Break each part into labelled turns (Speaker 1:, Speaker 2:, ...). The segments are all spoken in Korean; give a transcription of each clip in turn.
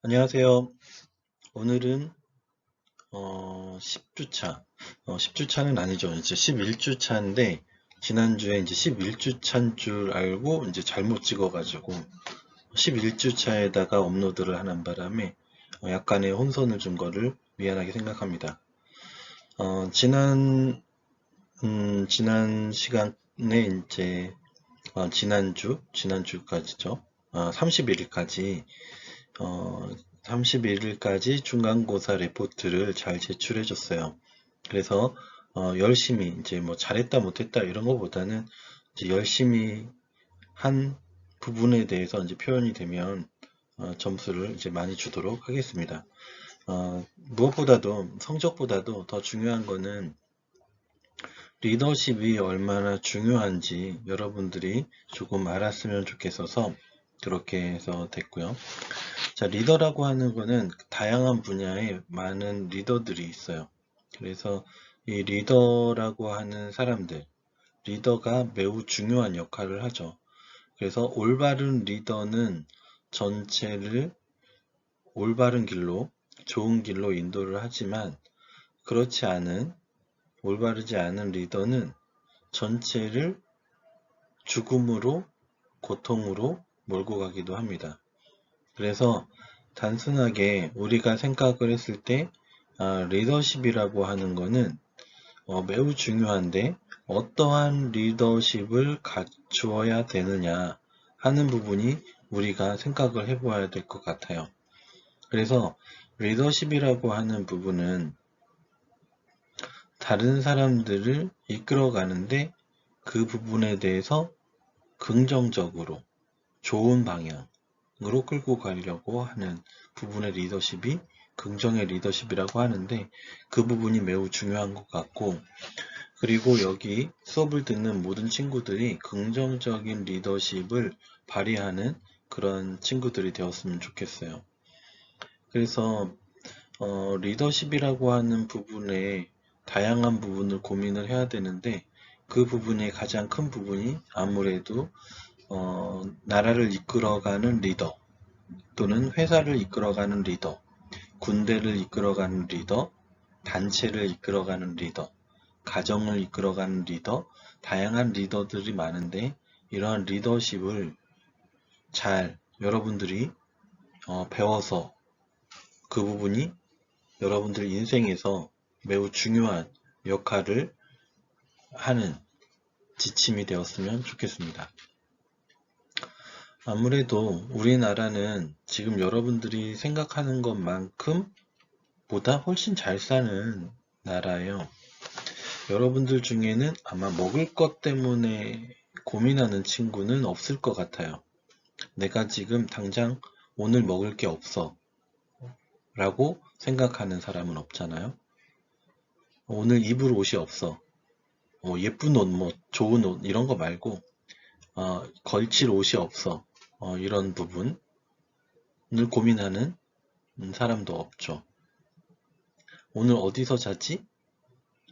Speaker 1: 안녕하세요. 오늘은 10주차, 10주차는 아니죠. 이제 11주차인데 지난주에 이제 11주차인 줄 알고 이제 잘못 찍어가지고 11주차에다가 업로드를 하는 바람에 약간의 혼선을 준 거를 미안하게 생각합니다. 지난 시간에 이제 지난주까지죠. 31일까지 어, 31일까지 중간고사 레포트를 잘 제출해줬어요. 그래서 열심히 이제 뭐 잘했다 못했다 이런 것보다는 이제 열심히 한 부분에 대해서 이제 표현이 되면 점수를 이제 많이 주도록 하겠습니다. 무엇보다도 성적보다도 더 중요한 거는 리더십이 얼마나 중요한지 여러분들이 조금 알았으면 좋겠어서 그렇게 해서 됐고요. 자, 리더라고 하는 거는 다양한 분야에 많은 리더들이 있어요. 그래서 이 리더라고 하는 사람들, 리더가 매우 중요한 역할을 하죠. 그래서 올바른 리더는 전체를 올바른 길로, 좋은 길로 인도를 하지만 그렇지 않은, 올바르지 않은 리더는 전체를 죽음으로, 고통으로 몰고 가기도 합니다. 그래서 단순하게 우리가 생각을 했을 때 리더십이라고 하는 거는 매우 중요한데 어떠한 리더십을 갖추어야 되느냐 하는 부분이 우리가 생각을 해봐야 될 것 같아요. 그래서 리더십이라고 하는 부분은 다른 사람들을 이끌어가는데 그 부분에 대해서 긍정적으로 좋은 방향으로 끌고 가려고 하는 부분의 리더십이 긍정의 리더십이라고 하는데 그 부분이 매우 중요한 것 같고, 그리고 여기 수업을 듣는 모든 친구들이 긍정적인 리더십을 발휘하는 그런 친구들이 되었으면 좋겠어요. 그래서 리더십이라고 하는 부분에 다양한 부분을 고민을 해야 되는데 그 부분의 가장 큰 부분이 아무래도 나라를 이끌어가는 리더 또는 회사를 이끌어가는 리더, 군대를 이끌어가는 리더, 단체를 이끌어가는 리더, 가정을 이끌어가는 리더, 다양한 리더들이 많은데 이러한 리더십을 잘 여러분들이 배워서 그 부분이 여러분들 인생에서 매우 중요한 역할을 하는 지침이 되었으면 좋겠습니다. 아무래도 우리나라는 지금 여러분들이 생각하는 것만큼 보다 훨씬 잘 사는 나라예요. 여러분들 중에는 아마 먹을 것 때문에 고민하는 친구는 없을 것 같아요. 내가 지금 당장 오늘 먹을 게 없어 라고 생각하는 사람은 없잖아요. 오늘 입을 옷이 없어. 예쁜 옷, 뭐 좋은 옷 이런 거 말고 걸칠 옷이 없어. 이런 부분을 고민하는 사람도 없죠. 오늘 어디서 자지?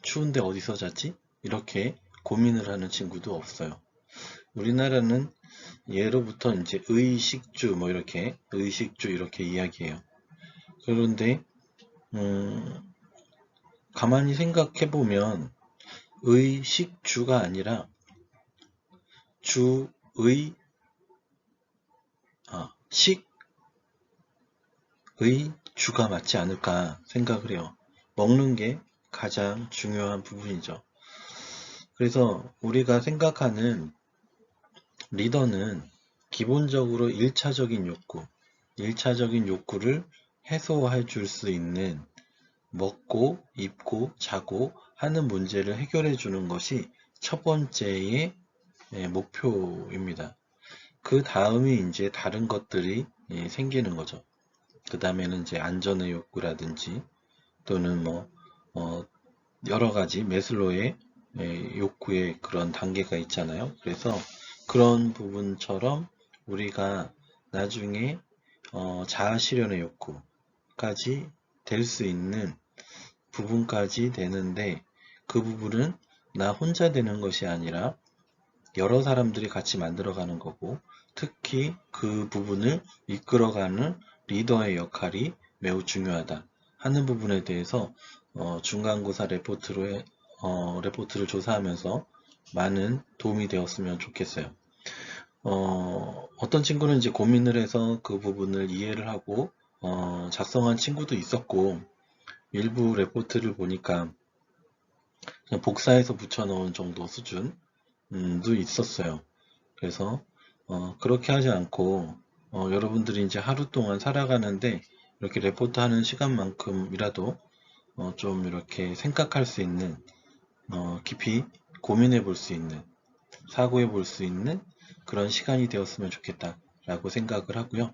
Speaker 1: 추운데 어디서 자지? 이렇게 고민을 하는 친구도 없어요. 우리나라는 예로부터 이제 의식주 뭐 이렇게 의식주 이렇게 이야기해요. 그런데 가만히 생각해 보면 의식주가 아니라 주의 식의 주가 맞지 않을까 생각을 해요. 먹는 게 가장 중요한 부분이죠. 그래서 우리가 생각하는 리더는 기본적으로 1차적인 욕구를 해소해 줄 수 있는 먹고, 입고, 자고 하는 문제를 해결해 주는 것이 첫 번째의 목표입니다. 그 다음이 이제 다른 것들이 생기는 거죠. 그 다음에는 이제 안전의 욕구라든지 또는 뭐 여러 가지 매슬로의 욕구의 그런 단계가 있잖아요. 그래서 그런 부분처럼 우리가 나중에 자아실현의 욕구까지 될 수 있는 부분까지 되는데 그 부분은 나 혼자 되는 것이 아니라 여러 사람들이 같이 만들어가는 거고 특히 그 부분을 이끌어가는 리더의 역할이 매우 중요하다 하는 부분에 대해서 중간고사 레포트를 조사하면서 많은 도움이 되었으면 좋겠어요. 어떤 친구는 이제 고민을 해서 그 부분을 이해를 하고 작성한 친구도 있었고, 일부 레포트를 보니까 그냥 복사해서 붙여넣은 정도 수준도 있었어요. 그래서 그렇게 하지 않고 여러분들이 이제 하루 동안 살아가는데 이렇게 레포트 하는 시간만큼이라도 좀 이렇게 생각할 수 있는, 깊이 고민해 볼 수 있는, 사고해 볼 수 있는 그런 시간이 되었으면 좋겠다 라고 생각을 하고요.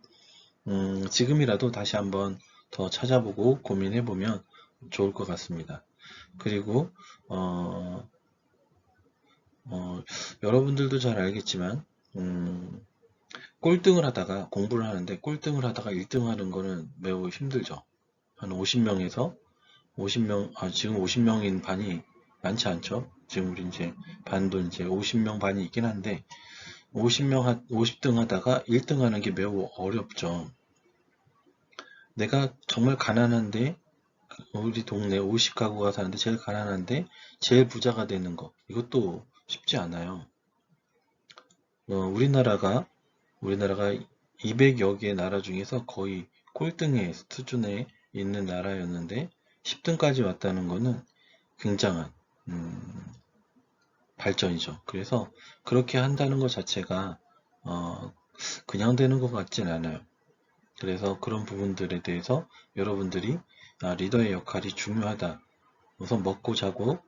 Speaker 1: 지금이라도 다시 한번 더 찾아보고 고민해 보면 좋을 것 같습니다. 그리고 여러분들도 잘 알겠지만 꼴등을 하다가 공부를 하는데 꼴등을 하다가 1등 하는 거는 매우 힘들죠. 한 50명에서 50명, 지금 50명인 반이 많지 않죠. 지금 우리 이제 반도 이제 50명 반이 있긴 한데 50등 하다가 1등 하는 게 매우 어렵죠. 내가 정말 가난한데 우리 동네 50가구가 사는데 제일 가난한데 제일 부자가 되는 거, 이것도 쉽지 않아요. 우리나라가 200여 개 나라 중에서 거의 꼴등의 수준에 있는 나라였는데 10등까지 왔다는 것은 굉장한 발전이죠. 그래서 그렇게 한다는 것 자체가 그냥 되는 것 같진 않아요. 그래서 그런 부분들에 대해서 여러분들이 리더의 역할이 중요하다. 우선 먹고 자고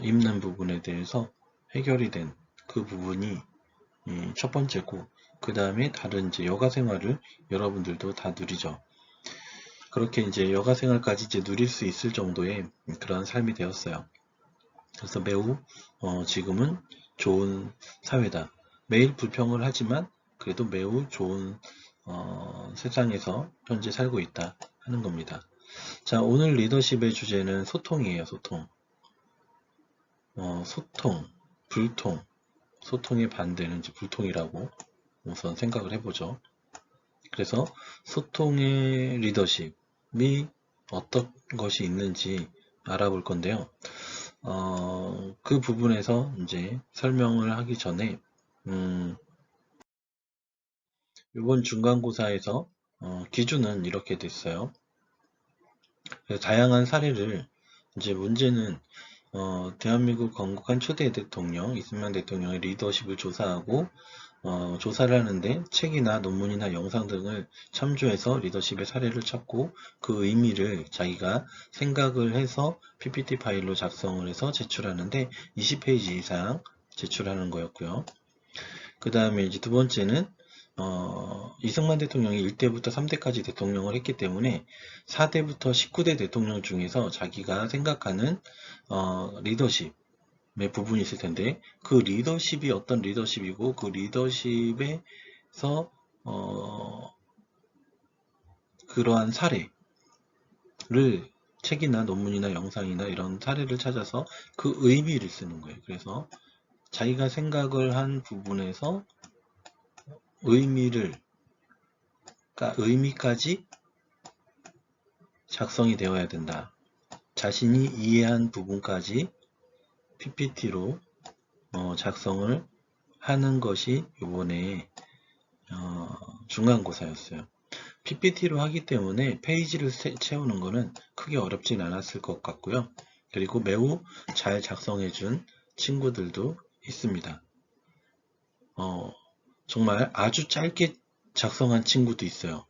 Speaker 1: 입는 부분에 대해서 해결이 된 그 부분이 첫 번째고, 그 다음에 다른 이제 여가 생활을 여러분들도 다 누리죠. 그렇게 이제 여가 생활까지 이제 누릴 수 있을 정도의 그런 삶이 되었어요. 그래서 매우 지금은 좋은 사회다. 매일 불평을 하지만 그래도 매우 좋은 세상에서 현재 살고 있다 하는 겁니다. 자, 오늘 리더십의 주제는 소통이에요. 소통. 소통, 불통. 소통의 반대는 이제 불통이라고 우선 생각을 해보죠. 그래서 소통의 리더십이 어떤 것이 있는지 알아볼 건데요. 그 부분에서 이제 설명을 하기 전에, 이번 중간고사에서 기준은 이렇게 됐어요. 그래서 다양한 사례를, 이제 문제는 대한민국 건국한 초대 대통령 이승만 대통령의 리더십을 조사하고 조사를 하는데 책이나 논문이나 영상 등을 참조해서 리더십의 사례를 찾고 그 의미를 자기가 생각을 해서 PPT 파일로 작성을 해서 제출하는데 20페이지 이상 제출하는 거였고요. 그 다음에 이제 두 번째는 이승만 대통령이 1대부터 3대까지 대통령을 했기 때문에 4대부터 19대 대통령 중에서 자기가 생각하는 리더십의 부분이 있을 텐데, 그 리더십이 어떤 리더십이고 그 리더십에서 그러한 사례를 책이나 논문이나 영상이나 이런 사례를 찾아서 그 의미를 쓰는 거예요. 그래서 자기가 생각을 한 부분에서 의미까지 작성이 되어야 된다. 자신이 이해한 부분까지 PPT로 작성을 하는 것이 이번에 중간고사였어요. PPT로 하기 때문에 페이지를 채우는 것은 크게 어렵진 않았을 것 같고요. 그리고 매우 잘 작성해준 친구들도 있습니다. 정말 아주 짧게 작성한 친구도 있어요.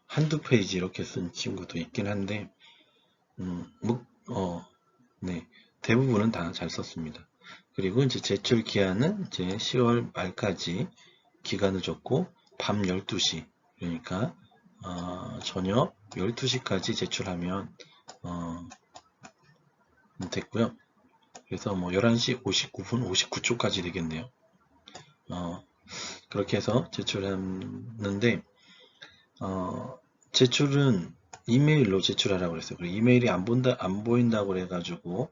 Speaker 1: 한두 페이지 이렇게 쓴 친구도 있긴 한데, 네, 대부분은 다 잘 썼습니다. 그리고 이제 제출 기한은 이제 10월 말까지 기간을 줬고, 밤 12시, 그러니까 저녁 12시까지 제출하면 됐고요. 그래서 뭐 11시 59분 59초까지 되겠네요. 그렇게 해서 제출했는데, 제출은 이메일로 제출하라고 그랬어요. 그리고 이메일이 안 보인다고 그래가지고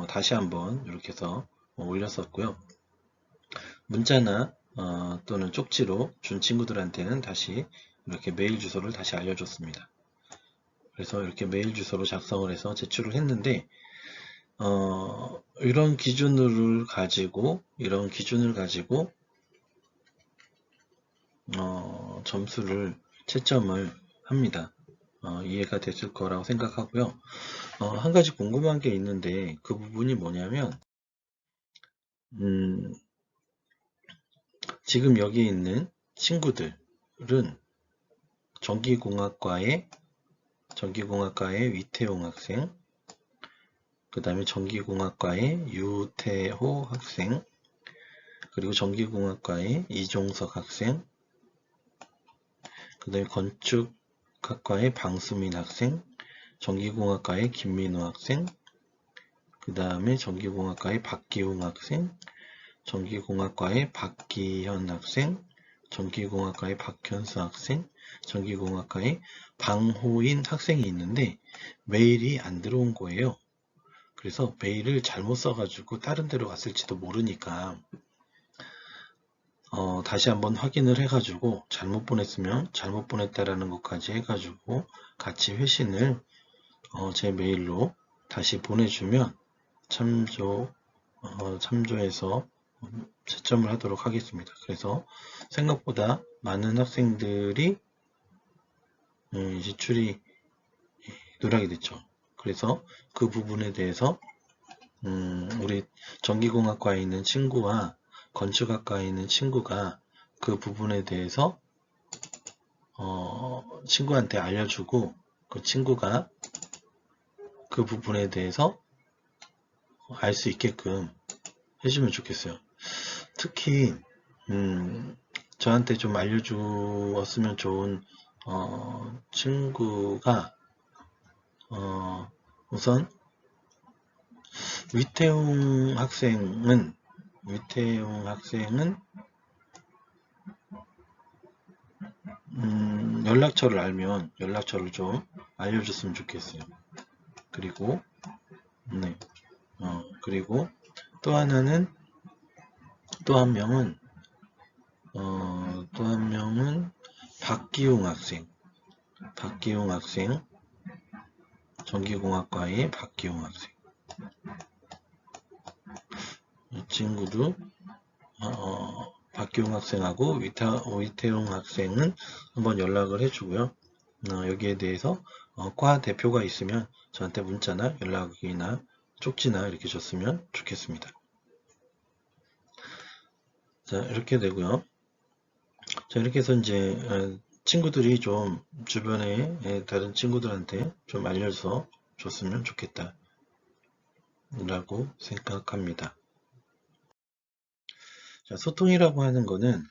Speaker 1: 다시 한번 이렇게 해서 올렸었고요. 문자나 또는 쪽지로 준 친구들한테는 다시 이렇게 메일 주소를 다시 알려줬습니다. 그래서 이렇게 메일 주소로 작성을 해서 제출을 했는데 이런 기준을 가지고 점수를 채점을 합니다. 이해가 됐을 거라고 생각하고요. 한 가지 궁금한 게 있는데 그 부분이 뭐냐면 지금 여기 있는 친구들은 전기공학과의 위태용 학생, 그 다음에 전기공학과의 유태호 학생, 그리고 전기공학과의 이종석 학생, 그 다음에 건축학과의 방수민 학생, 전기공학과의 김민호 학생, 그 다음에 전기공학과의 박기웅 학생, 전기공학과의 박기현 학생, 전기공학과의 박현수 학생, 전기공학과의 방호인 학생이 있는데 메일이 안 들어온 거예요. 그래서 메일을 잘못 써가지고 다른 데로 갔을지도 모르니까 다시 한번 확인을 해가지고 잘못 보냈으면 잘못 보냈다라는 것까지 해가지고 같이 회신을 제 메일로 다시 보내주면 참조해서 채점을 하도록 하겠습니다. 그래서 생각보다 많은 학생들이 지출이 누락이 됐죠. 그래서 그 부분에 대해서 우리 전기공학과에 있는 친구와 건축학과에 있는 친구가 그 부분에 대해서 친구한테 알려주고 그 친구가 그 부분에 대해서 알 수 있게끔 해주면 좋겠어요. 특히 저한테 좀 알려주었으면 좋은 친구가 우선 위태웅 학생은 연락처를 알면 연락처를 좀 알려줬으면 좋겠어요. 그리고 그리고 또 한 명은 박기웅 학생, 전기공학과의 박기웅 학생. 이 친구도 박기웅 학생하고 위태용 학생은 한번 연락을 해주고요. 여기에 대해서 과 대표가 있으면 저한테 문자나 연락이나 쪽지나 이렇게 줬으면 좋겠습니다. 자, 이렇게 되고요. 자, 이렇게 해서 이제 친구들이 좀 주변에 다른 친구들한테 좀 알려서 줬으면 좋겠다 라고 생각합니다. 자, 소통이라고 하는 거는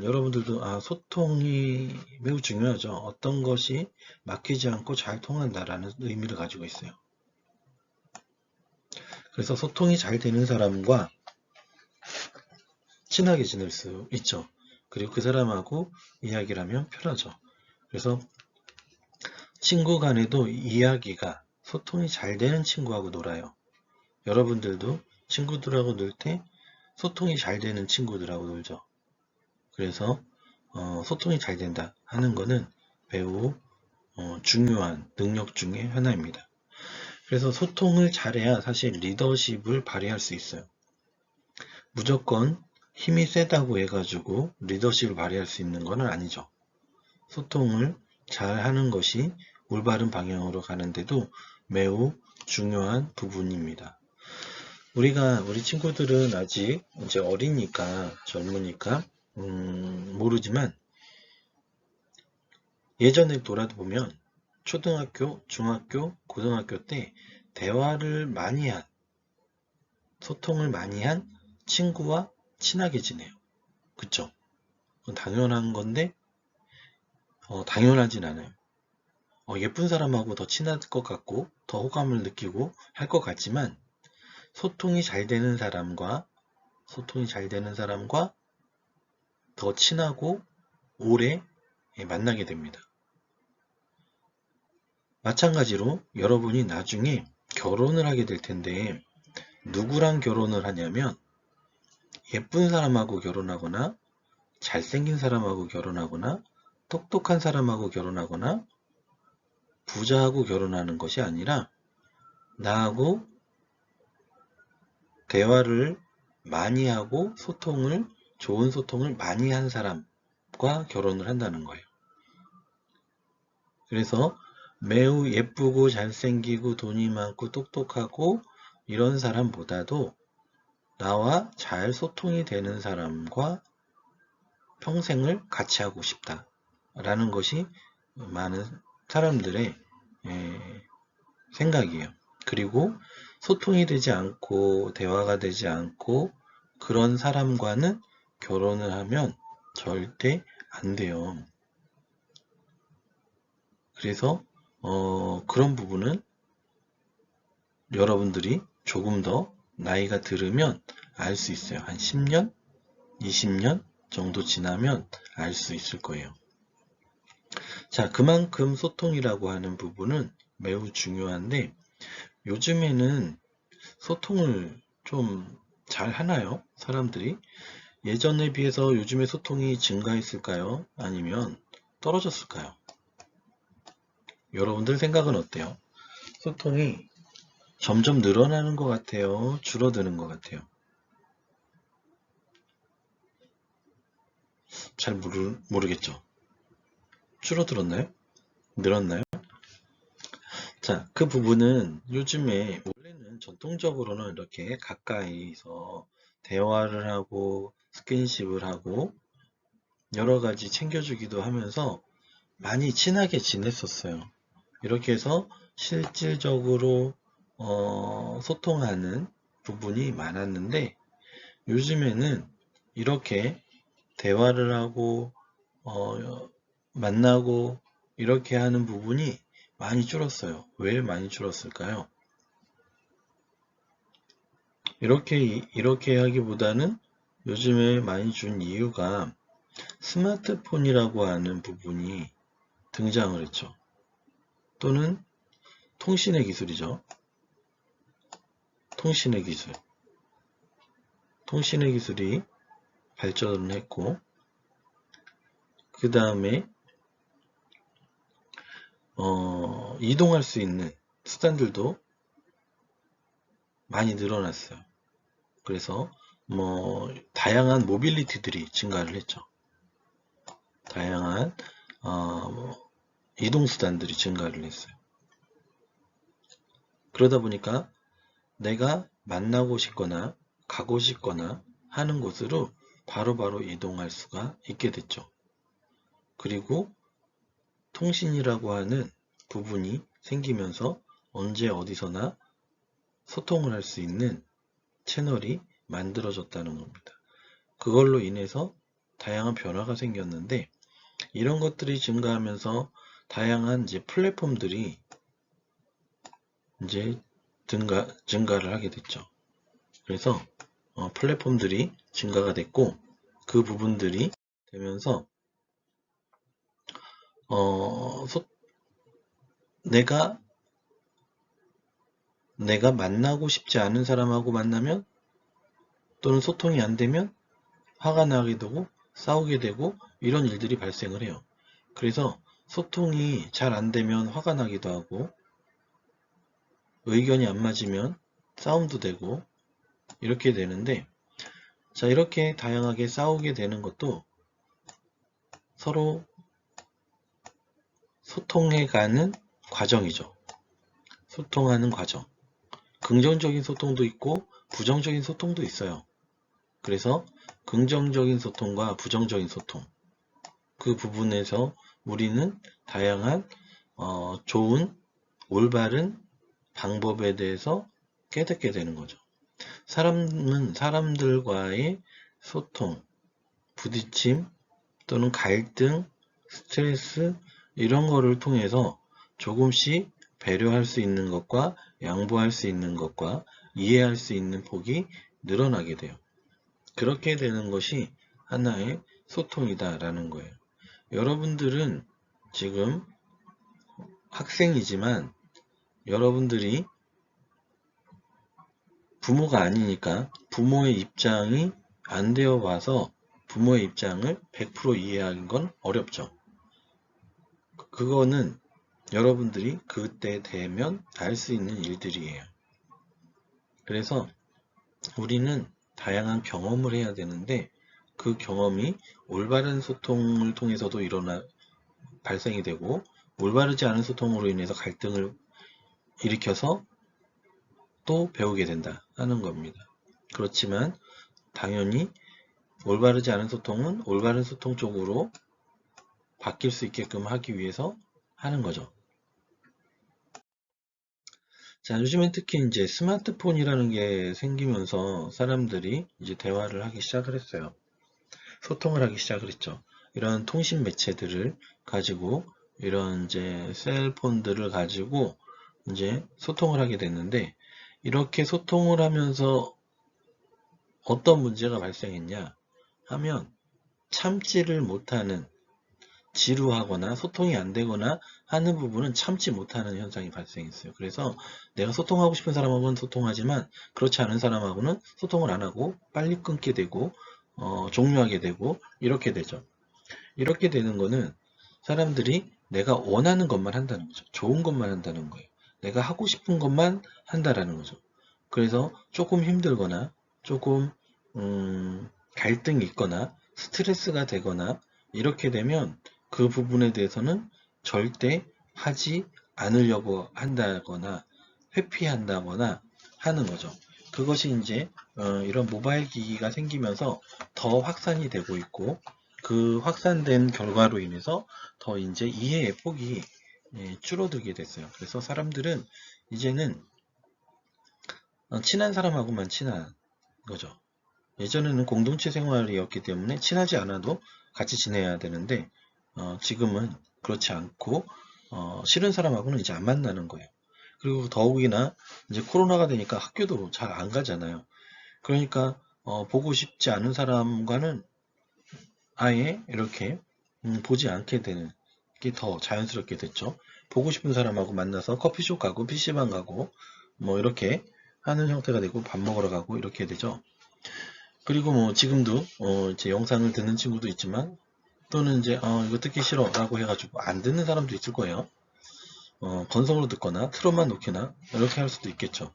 Speaker 1: 여러분들도 소통이 매우 중요하죠. 어떤 것이 막히지 않고 잘 통한다라는 의미를 가지고 있어요. 그래서 소통이 잘 되는 사람과 친하게 지낼 수 있죠. 그리고 그 사람하고 이야기를 하면 편하죠. 그래서 친구 간에도 이야기가 소통이 잘 되는 친구하고 놀아요. 여러분들도 친구들하고 놀 때 소통이 잘 되는 친구들하고 놀죠. 그래서 소통이 잘 된다 하는 거는 매우 중요한 능력 중에 하나입니다. 그래서 소통을 잘해야 사실 리더십을 발휘할 수 있어요. 무조건 힘이 세다고 해가지고 리더십을 발휘할 수 있는 건 아니죠. 소통을 잘 하는 것이 올바른 방향으로 가는데도 매우 중요한 부분입니다. 우리 친구들은 아직 이제 어리니까, 젊으니까, 모르지만, 예전에 돌아보면, 초등학교, 중학교, 고등학교 때 대화를 많이 한, 소통을 많이 한 친구와 친하게 지내요. 그쵸? 그건 당연한 건데, 당연하진 않아요. 예쁜 사람하고 더 친할 것 같고, 더 호감을 느끼고 할 것 같지만, 소통이 잘 되는 사람과 더 친하고 오래 만나게 됩니다. 마찬가지로 여러분이 나중에 결혼을 하게 될 텐데 누구랑 결혼을 하냐면 예쁜 사람하고 결혼하거나 잘생긴 사람하고 결혼하거나 똑똑한 사람하고 결혼하거나 부자하고 결혼하는 것이 아니라 나하고 대화를 많이 하고 좋은 소통을 많이 한 사람과 결혼을 한다는 거예요. 그래서 매우 예쁘고 잘생기고 돈이 많고 똑똑하고 이런 사람보다도 나와 잘 소통이 되는 사람과 평생을 같이 하고 싶다라는 것이 많은 사람들의 생각이에요. 그리고 소통이 되지 않고 대화가 되지 않고 그런 사람과는 결혼을 하면 절대 안 돼요. 그래서 그런 부분은 여러분들이 조금 더 나이가 들으면 알 수 있어요. 한 10년, 20년 정도 지나면 알 수 있을 거예요. 자, 그만큼 소통이라고 하는 부분은 매우 중요한데 요즘에는 소통을 좀 잘 하나요? 사람들이? 예전에 비해서 요즘에 소통이 증가했을까요? 아니면 떨어졌을까요? 여러분들 생각은 어때요? 소통이 점점 늘어나는 것 같아요? 줄어드는 것 같아요? 잘 모르겠죠? 줄어들었나요? 늘었나요? 자, 그 부분은 요즘에 원래는 전통적으로는 이렇게 가까이서 대화를 하고 스킨십을 하고 여러 가지 챙겨주기도 하면서 많이 친하게 지냈었어요. 이렇게 해서 실질적으로 소통하는 부분이 많았는데 요즘에는 이렇게 대화를 하고 만나고 이렇게 하는 부분이 많이 줄었어요. 왜 많이 줄었을까요? 이렇게 하기보다는 요즘에 많이 준 이유가 스마트폰이라고 하는 부분이 등장을 했죠. 또는 통신의 기술이죠. 통신의 기술. 통신의 기술이 발전을 했고, 그 다음에, 이동할 수 있는 수단들도 많이 늘어났어요. 그래서, 다양한 모빌리티들이 증가를 했죠. 다양한, 이동수단들이 증가를 했어요. 그러다 보니까 내가 만나고 싶거나 가고 싶거나 하는 곳으로 바로바로 이동할 수가 있게 됐죠. 그리고 통신이라고 하는 부분이 생기면서 언제 어디서나 소통을 할 수 있는 채널이 만들어졌다는 겁니다. 그걸로 인해서 다양한 변화가 생겼는데 이런 것들이 증가하면서 다양한 이제 플랫폼들이 이제 증가를 하게 됐죠. 그래서 플랫폼들이 증가가 됐고 그 부분들이 되면서 내가 만나고 싶지 않은 사람하고 만나면 또는 소통이 안 되면 화가 나게 되고 싸우게 되고 이런 일들이 발생을 해요. 그래서 소통이 잘 안 되면 화가 나기도 하고 의견이 안 맞으면 싸움도 되고 이렇게 되는데 자 이렇게 다양하게 싸우게 되는 것도 서로 소통해가는 과정이죠. 소통하는 과정. 긍정적인 소통도 있고 부정적인 소통도 있어요. 그래서 긍정적인 소통과 부정적인 소통 그 부분에서 우리는 다양한 좋은 올바른 방법에 대해서 깨닫게 되는 거죠. 사람은 사람들과의 소통, 부딪힘 또는 갈등, 스트레스 이런 거를 통해서 조금씩 배려할 수 있는 것과 양보할 수 있는 것과 이해할 수 있는 폭이 늘어나게 돼요. 그렇게 되는 것이 하나의 소통이다라는 거예요. 여러분들은 지금 학생이지만 여러분들이 부모가 아니니까 부모의 입장이 안 되어 봐서 부모의 입장을 100% 이해하는 건 어렵죠. 그거는 여러분들이 그때 되면 알 수 있는 일들이에요. 그래서 우리는 다양한 경험을 해야 되는데 그 경험이 올바른 소통을 통해서도 발생이 되고 올바르지 않은 소통으로 인해서 갈등을 일으켜서 또 배우게 된다 하는 겁니다. 그렇지만 당연히 올바르지 않은 소통은 올바른 소통 쪽으로 바뀔 수 있게끔 하기 위해서 하는 거죠. 자, 요즘엔 특히 이제 스마트폰이라는 게 생기면서 사람들이 이제 대화를 하기 시작을 했어요. 소통을 하기 시작을 했죠. 이런 통신 매체들을 가지고 이런 이제 셀폰들을 가지고 이제 소통을 하게 됐는데 이렇게 소통을 하면서 어떤 문제가 발생했냐 하면 참지를 못하는 지루하거나 소통이 안 되거나 하는 부분은 참지 못하는 현상이 발생했어요. 그래서 내가 소통하고 싶은 사람하고는 소통하지만 그렇지 않은 사람하고는 소통을 안 하고 빨리 끊게 되고 종료하게 되고 이렇게 되죠. 이렇게 되는 거는 사람들이 내가 원하는 것만 한다는 거죠. 좋은 것만 한다는 거예요. 내가 하고 싶은 것만 한다라는 거죠. 그래서 조금 힘들거나 조금 갈등이 있거나 스트레스가 되거나 이렇게 되면 그 부분에 대해서는 절대 하지 않으려고 한다거나 회피한다거나 하는 거죠. 그것이 이제 이런 모바일 기기가 생기면서 더 확산이 되고 있고 그 확산된 결과로 인해서 더 이제 이해의 폭이 줄어들게 됐어요. 그래서 사람들은 이제는 친한 사람하고만 친한 거죠. 예전에는 공동체 생활이었기 때문에 친하지 않아도 같이 지내야 되는데 지금은 그렇지 않고 싫은 사람하고는 이제 안 만나는 거예요. 그리고 더욱이나 이제 코로나가 되니까 학교도 잘 안 가잖아요. 그러니까 보고 싶지 않은 사람과는 아예 이렇게 보지 않게 되는 게 더 자연스럽게 됐죠. 보고 싶은 사람하고 만나서 커피숍 가고 PC방 가고 뭐 이렇게 하는 형태가 되고 밥 먹으러 가고 이렇게 되죠. 그리고 뭐 지금도 제 영상을 듣는 친구도 있지만 또는 이제 이거 듣기 싫어 라고 해가지고 안 듣는 사람도 있을 거예요. 건성으로 듣거나 틀어만 놓거나 이렇게 할 수도 있겠죠.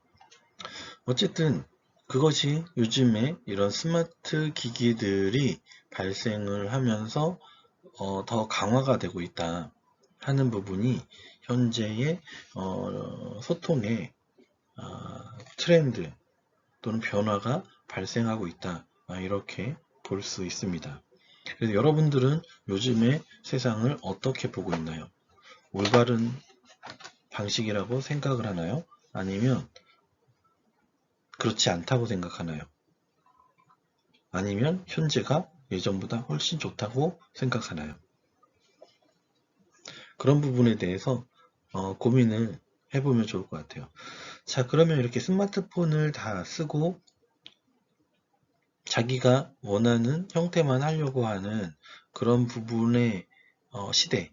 Speaker 1: 어쨌든 그것이 요즘에 이런 스마트 기기들이 발생을 하면서 더 강화가 되고 있다 하는 부분이 현재의 소통의 트렌드 또는 변화가 발생하고 있다 이렇게 볼 수 있습니다. 그래서 여러분들은 요즘의 세상을 어떻게 보고 있나요? 올바른 방식이라고 생각을 하나요? 아니면 그렇지 않다고 생각하나요? 아니면 현재가 예전보다 훨씬 좋다고 생각하나요? 그런 부분에 대해서 고민을 해보면 좋을 것 같아요. 자, 그러면 이렇게 스마트폰을 다 쓰고 자기가 원하는 형태만 하려고 하는 그런 부분의 시대,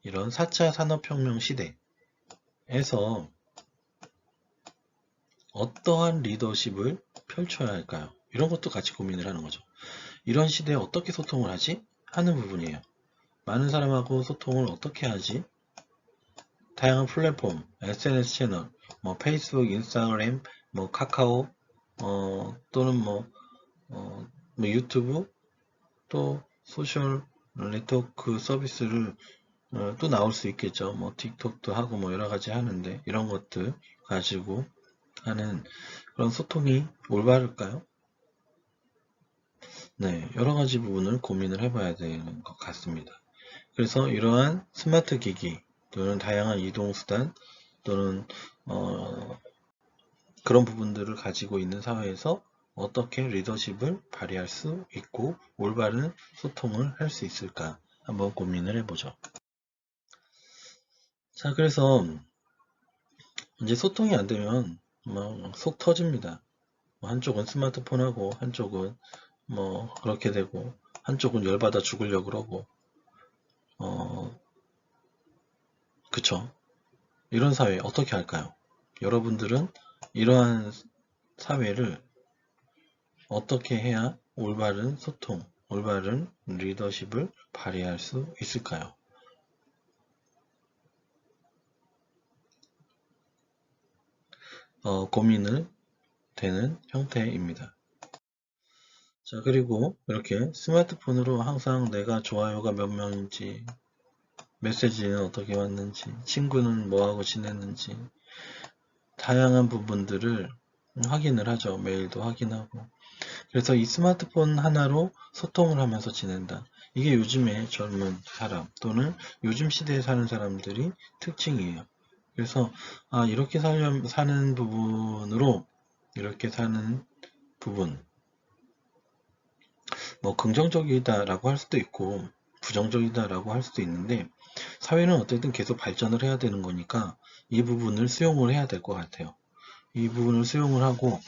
Speaker 1: 이런 4차 산업혁명 시대에서 어떠한 리더십을 펼쳐야 할까요? 이런 것도 같이 고민을 하는 거죠. 이런 시대에 어떻게 소통을 하지? 하는 부분이에요. 많은 사람하고 소통을 어떻게 하지? 다양한 플랫폼, SNS 채널, 뭐 페이스북, 인스타그램, 뭐 카카오, 또는 뭐 유튜브, 또 소셜 네트워크 서비스를 또 나올 수 있겠죠. 뭐 틱톡도 하고 뭐 여러 가지 하는데 이런 것들 가지고 하는 그런 소통이 올바를까요? 네, 여러 가지 부분을 고민을 해봐야 되는 것 같습니다. 그래서 이러한 스마트 기기 또는 다양한 이동수단 또는 그런 부분들을 가지고 있는 사회에서 어떻게 리더십을 발휘할 수 있고 올바른 소통을 할 수 있을까 한번 고민을 해보죠. 자, 그래서 이제 소통이 안 되면 뭐 속 터집니다. 한쪽은 스마트폰하고 한쪽은 뭐 그렇게 되고 한쪽은 열받아 죽으려고 그러고 그쵸? 이런 사회 어떻게 할까요? 여러분들은 이러한 사회를 어떻게 해야 올바른 소통을 올바른 리더십을 발휘할 수 있을까요? 고민을 되는 형태입니다. 자, 그리고 이렇게 스마트폰으로 항상 내가 좋아요가 몇 명인지, 메시지는 어떻게 왔는지, 친구는 뭐하고 지냈는지, 다양한 부분들을 확인을 하죠. 메일도 확인하고. 그래서 이 스마트폰 하나로 소통을 하면서 지낸다. 이게 요즘의 젊은 사람 또는 요즘 시대에 사는 사람들이 특징이에요. 그래서 이렇게 사는 부분으로 이렇게 사는 부분, 뭐 긍정적이다라고 할 수도 있고 부정적이다라고 할 수도 있는데, 사회는 어쨌든 계속 발전을 해야 되는 거니까 이 부분을 수용을 해야 될 것 같아요. 이 부분을 수용을 하고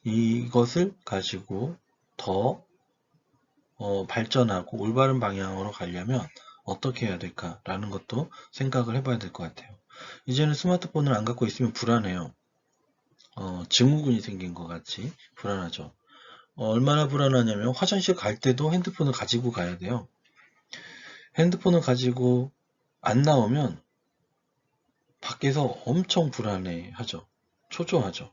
Speaker 1: 이것을 가지고 더 발전하고 올바른 방향으로 가려면 어떻게 해야 될까라는 것도 생각을 해봐야 될 것 같아요. 이제는 스마트폰을 안 갖고 있으면 불안해요. 증후군이 생긴 것 같이 불안하죠. 얼마나 불안하냐면 화장실 갈 때도 핸드폰을 가지고 가야 돼요. 핸드폰을 가지고 안 나오면 밖에서 엄청 불안해하죠. 초조하죠.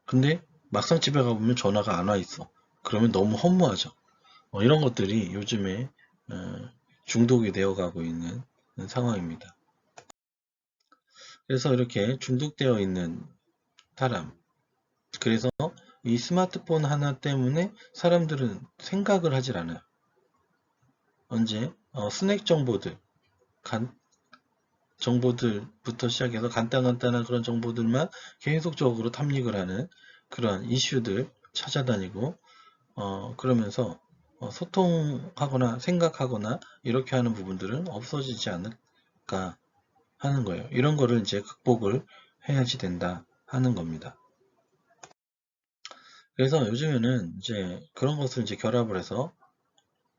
Speaker 1: 근데 막상 집에 가보면 전화가 안 와 있어. 그러면 너무 허무하죠. 이런 것들이 요즘에 중독이 되어가고 있는 상황입니다. 그래서 이렇게 중독되어 있는 사람, 그래서 이 스마트폰 하나 때문에 사람들은 생각을 하질 않아요. 언제 스낵 정보들, 정보들부터 시작해서 간단한 그런 정보들만 계속적으로 탐닉을 하는 그런 이슈들 찾아다니고, 그러면서 소통하거나 생각하거나 이렇게 하는 부분들은 없어지지 않을까 하는 거예요. 이런 거를 이제 극복을 해야지 된다 하는 겁니다. 그래서 요즘에는 이제 그런 것을 이제 결합을 해서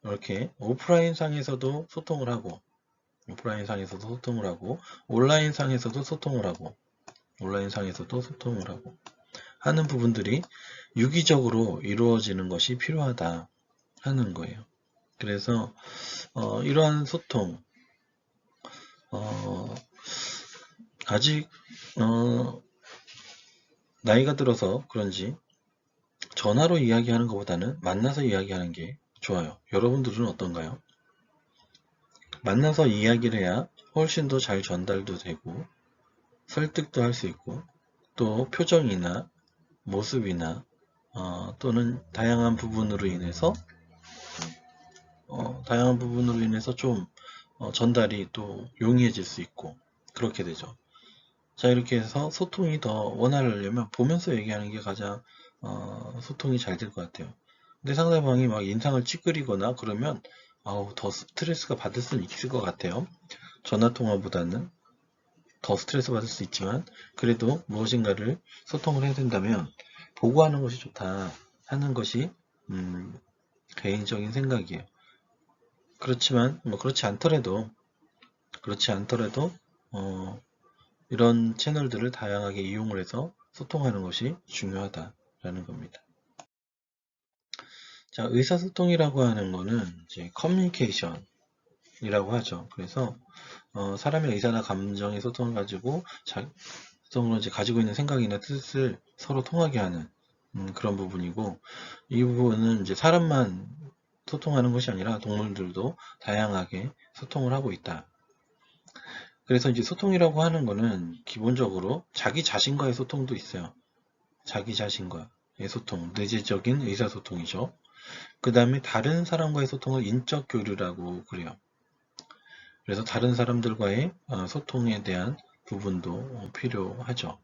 Speaker 1: 이렇게 오프라인 상에서도 소통을 하고, 오프라인 상에서도 소통을 하고, 온라인 상에서도 소통을 하고, 온라인 상에서도 소통을 하고 하는 부분들이 유기적으로 이루어지는 것이 필요하다 하는 거예요. 그래서 이러한 소통, 아직 나이가 들어서 그런지 전화로 이야기하는 것보다는 만나서 이야기하는 게 좋아요. 여러분들은 어떤가요? 만나서 이야기를 해야 훨씬 더 잘 전달도 되고 설득도 할 수 있고, 또 표정이나 모습이나 또는 다양한 부분으로 인해서 좀 전달이 또 용이해질 수 있고 그렇게 되죠. 자, 이렇게 해서 소통이 더 원활하려면 보면서 얘기하는 게 가장 소통이 잘 될 것 같아요. 근데 상대방이 막 인상을 찌푸리거나 그러면 더 스트레스가 받을 수는 있을 것 같아요. 전화통화보다는 더 스트레스 받을 수 있지만, 그래도 무엇인가를 소통을 해야 된다면 보고 하는 것이 좋다 하는 것이 개인적인 생각이에요. 그렇지만 뭐 그렇지 않더라도 이런 채널들을 다양하게 이용을 해서 소통하는 것이 중요하다라는 겁니다. 자, 의사소통이라고 하는 거는 이제 커뮤니케이션이라고 하죠. 그래서 사람의 의사나 감정의 소통을 가지고 자성으로 이제 가지고 있는 생각이나 뜻을 서로 통하게 하는 그런 부분이고, 이 부분은 이제 사람만 소통하는 것이 아니라 동물들도 다양하게 소통을 하고 있다. 그래서 이제 소통이라고 하는 거는 기본적으로 자기 자신과의 소통도 있어요. 자기 자신과의 소통, 내재적인 의사소통이죠. 그 다음에 다른 사람과의 소통을 인적 교류라고 그래요. 그래서 다른 사람들과의 소통에 대한 부분도 필요하죠.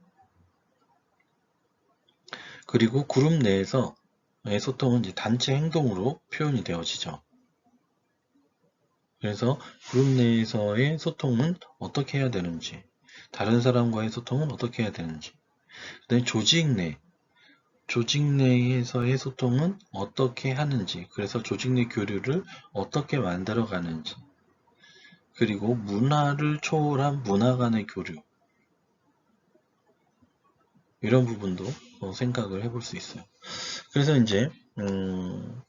Speaker 1: 그리고 그룹 내에서의 소통은 이제 단체 행동으로 표현이 되어지죠. 그래서 그룹 내에서의 소통은 어떻게 해야 되는지, 다른 사람과의 소통은 어떻게 해야 되는지, 그다음에 조직 내에서의 소통은 어떻게 하는지, 그래서 조직 내 교류를 어떻게 만들어 가는지, 그리고 문화를 초월한 문화 간의 교류, 이런 부분도 생각을 해볼 수 있어요. 그래서 이제 뭐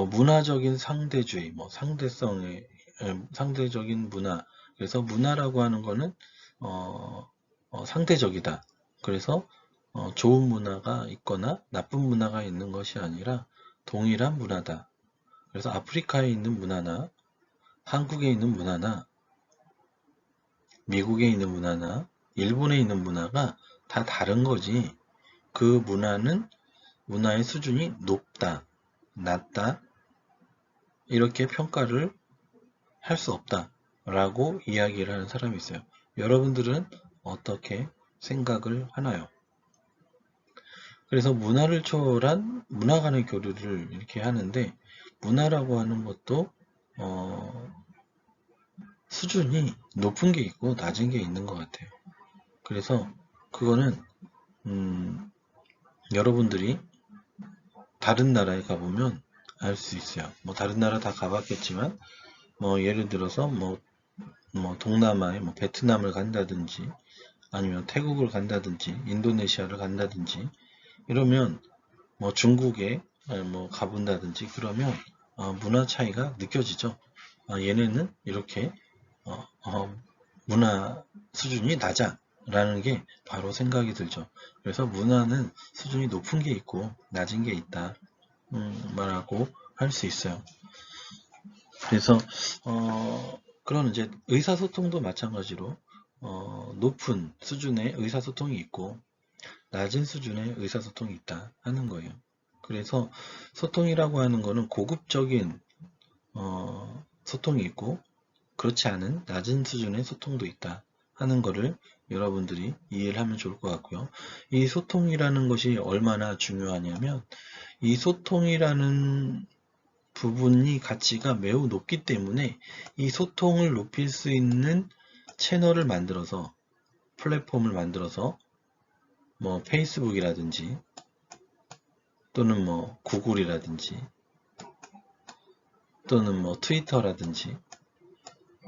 Speaker 1: 문화적인 상대주의, 뭐 상대성의 상대적인 문화. 그래서 문화라고 하는 거는 상대적이다. 그래서 좋은 문화가 있거나 나쁜 문화가 있는 것이 아니라 동일한 문화다. 그래서 아프리카에 있는 문화나 한국에 있는 문화나 미국에 있는 문화나 일본에 있는 문화가 다 다른 거지. 그 문화의 수준이 높다, 낮다, 이렇게 평가를 할 수 없다 라고 이야기를 하는 사람이 있어요. 여러분들은 어떻게 생각을 하나요? 그래서 문화를 초월한 문화 간의 교류를 이렇게 하는데, 문화라고 하는 것도 수준이 높은 게 있고 낮은 게 있는 것 같아요. 그래서 그거는 여러분들이 다른 나라에 가보면 알 수 있어요. 뭐 다른 나라 다 가봤겠지만, 뭐 예를 들어서 뭐 동남아에 뭐 베트남을 간다든지, 아니면 태국을 간다든지, 인도네시아를 간다든지, 이러면 뭐 중국에 뭐 가본다든지, 그러면 문화 차이가 느껴지죠. 얘네는 이렇게 문화 수준이 낮아 라는 게 바로 생각이 들죠. 그래서 문화는 수준이 높은 게 있고 낮은 게 있다 말하고 할 수 있어요. 그래서 그런 이제 의사소통도 마찬가지로 높은 수준의 의사소통이 있고 낮은 수준의 의사소통이 있다 하는 거예요. 그래서 소통이라고 하는 거는 고급적인 소통이 있고 그렇지 않은 낮은 수준의 소통도 있다 하는 거를 여러분들이 이해를 하면 좋을 것 같고요. 이 소통이라는 것이 얼마나 중요하냐면, 이 소통이라는 부분이 가치가 매우 높기 때문에 이 소통을 높일 수 있는 채널을 만들어서, 플랫폼을 만들어서 뭐 페이스북이라든지 또는 뭐 구글이라든지 또는 뭐 트위터라든지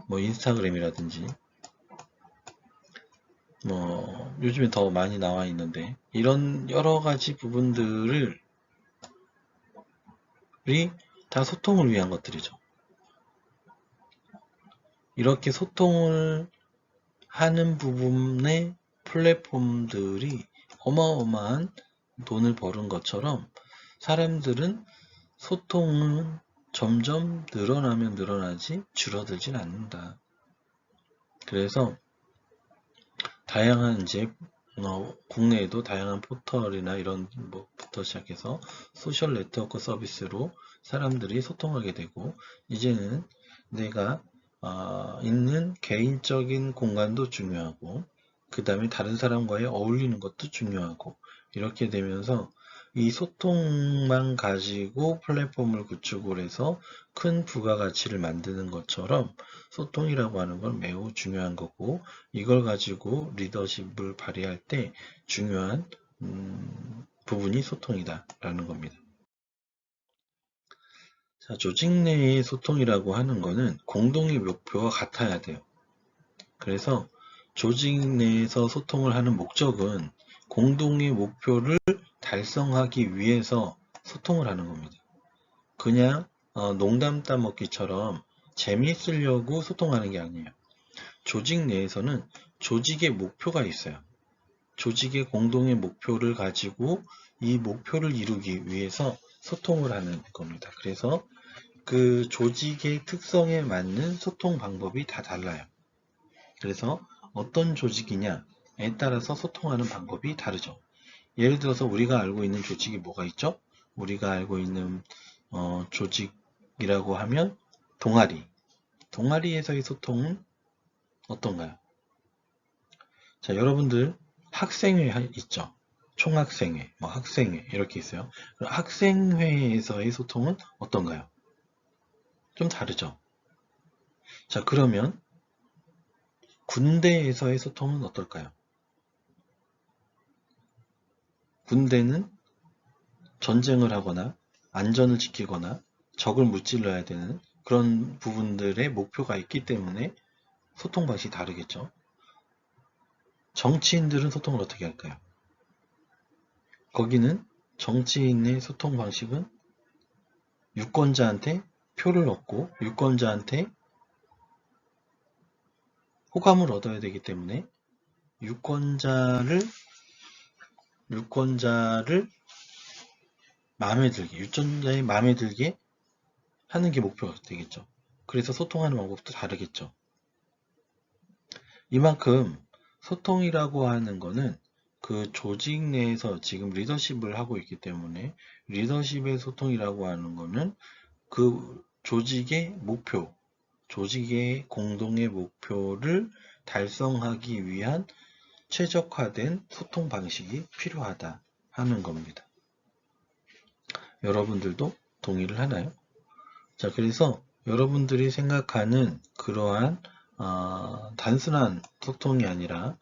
Speaker 1: 뭐 인스타그램이라든지 뭐 요즘에 더 많이 나와 있는데, 이런 여러 가지 부분들이 다 소통을 위한 것들이죠. 이렇게 소통을 하는 부분의 플랫폼들이 어마어마한 돈을 버는 것처럼, 사람들은 소통은 점점 늘어나면 늘어나지 줄어들진 않는다. 그래서 다양한 이제 국내에도 다양한 포털이나 이런 뭐부터 시작해서 소셜 네트워크 서비스로 사람들이 소통하게 되고, 이제는 내가 있는 개인적인 공간도 중요하고 그 다음에 다른 사람과의 어울리는 것도 중요하고, 이렇게 되면서 이 소통만 가지고 플랫폼을 구축을 해서 큰 부가가치를 만드는 것처럼, 소통이라고 하는 건 매우 중요한 거고, 이걸 가지고 리더십을 발휘할 때 중요한 부분이 소통이다 라는 겁니다. 자, 조직 내의 소통이라고 하는 거는 공동의 목표와 같아야 돼요. 그래서 조직 내에서 소통을 하는 목적은 공동의 목표를 달성하기 위해서 소통을 하는 겁니다. 그냥 농담 따먹기처럼 재미있으려고 소통하는 게 아니에요. 조직 내에서는 조직의 목표가 있어요. 조직의 공동의 목표를 가지고 이 목표를 이루기 위해서 소통을 하는 겁니다. 그래서 그 조직의 특성에 맞는 소통 방법이 다 달라요. 그래서 어떤 조직이냐에 따라서 소통하는 방법이 다르죠. 예를 들어서 우리가 알고 있는 조직이 뭐가 있죠? 우리가 알고 있는 조직이라고 하면 동아리. 동아리에서의 소통은 어떤가요? 자, 여러분들 학생회 있죠? 총학생회, 뭐 학생회 이렇게 있어요. 그럼 학생회에서의 소통은 어떤가요? 좀 다르죠? 자, 그러면 군대에서의 소통은 어떨까요? 군대는 전쟁을 하거나 안전을 지키거나 적을 무찔러야 되는 그런 부분들의 목표가 있기 때문에 소통 방식이 다르겠죠. 정치인들은 소통을 어떻게 할까요? 거기는 정치인의 소통 방식은 유권자한테 표를 얻고 유권자한테 호감을 얻어야 되기 때문에 유권자를 마음에 들게, 유권자의 마음에 들게 하는 게 목표가 되겠죠. 그래서 소통하는 방법도 다르겠죠. 이만큼 소통이라고 하는 거는 그 조직 내에서 지금 리더십을 하고 있기 때문에 리더십의 소통이라고 하는 거는 그 조직의 목표, 조직의 공동의 목표를 달성하기 위한 최적화된 소통 방식이 필요하다 하는 겁니다. 여러분들도 동의를 하나요? 자, 그래서 여러분들이 생각하는 그러한 단순한 소통이 아니라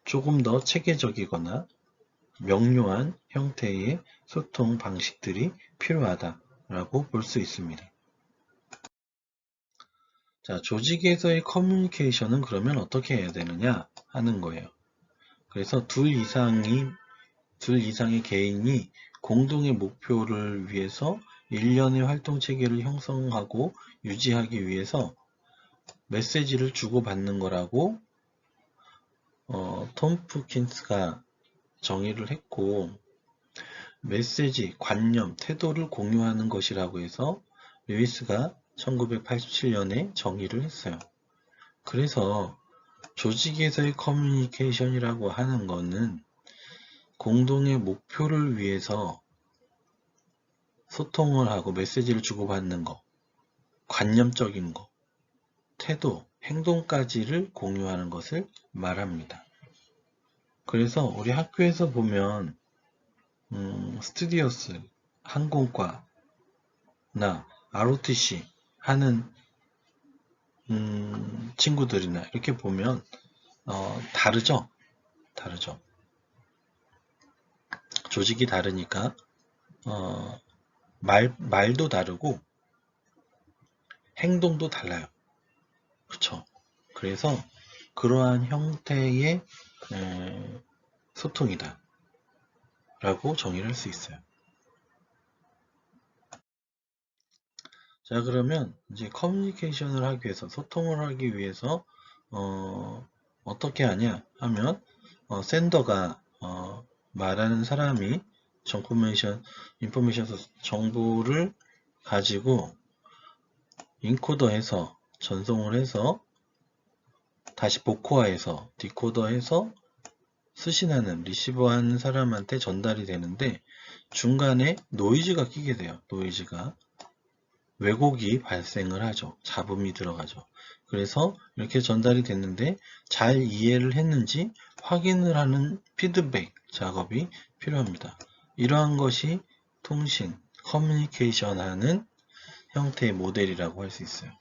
Speaker 1: 조금 더 체계적이거나 명료한 형태의 소통 방식들이 필요하다라고 볼 수 있습니다. 자, 조직에서의 커뮤니케이션은 그러면 어떻게 해야 되느냐 하는 거예요. 그래서 둘 이상의 개인이 공동의 목표를 위해서 일련의 활동 체계를 형성하고 유지하기 위해서 메시지를 주고받는 거라고 톰 푸킨스가 정의를 했고, 메시지, 관념, 태도를 공유하는 것이라고 해서 루이스가 1987년에 정의를 했어요. 그래서 조직에서의 커뮤니케이션이라고 하는 것은 공동의 목표를 위해서 소통을 하고 메시지를 주고받는 것, 관념적인 것, 태도, 행동까지를 공유하는 것을 말합니다. 그래서 우리 학교에서 보면 스튜디오스, 항공과나 ROTC 하는 친구들이나 이렇게 보면 다르죠? 다르죠. 조직이 다르니까 말도 다르고 행동도 달라요. 그쵸? 그래서 그러한 형태의 소통이다 라고 정의를 할 수 있어요. 자, 그러면 이제 커뮤니케이션을 하기 위해서, 소통을 하기 위해서 어떻게 하냐 하면 센더가 말하는 사람이 인포메이션 정보를 가지고 인코더해서 전송을 해서 다시 복호화해서 디코더해서 수신하는 리시버하는 사람한테 전달이 되는데 중간에 노이즈가 끼게 돼요. 노이즈가 왜곡이 발생을 하죠. 잡음이 들어가죠. 그래서 이렇게 전달이 됐는데 잘 이해를 했는지 확인을 하는 피드백 작업이 필요합니다. 이러한 것이 통신, 커뮤니케이션 하는 형태의 모델이라고 할 수 있어요.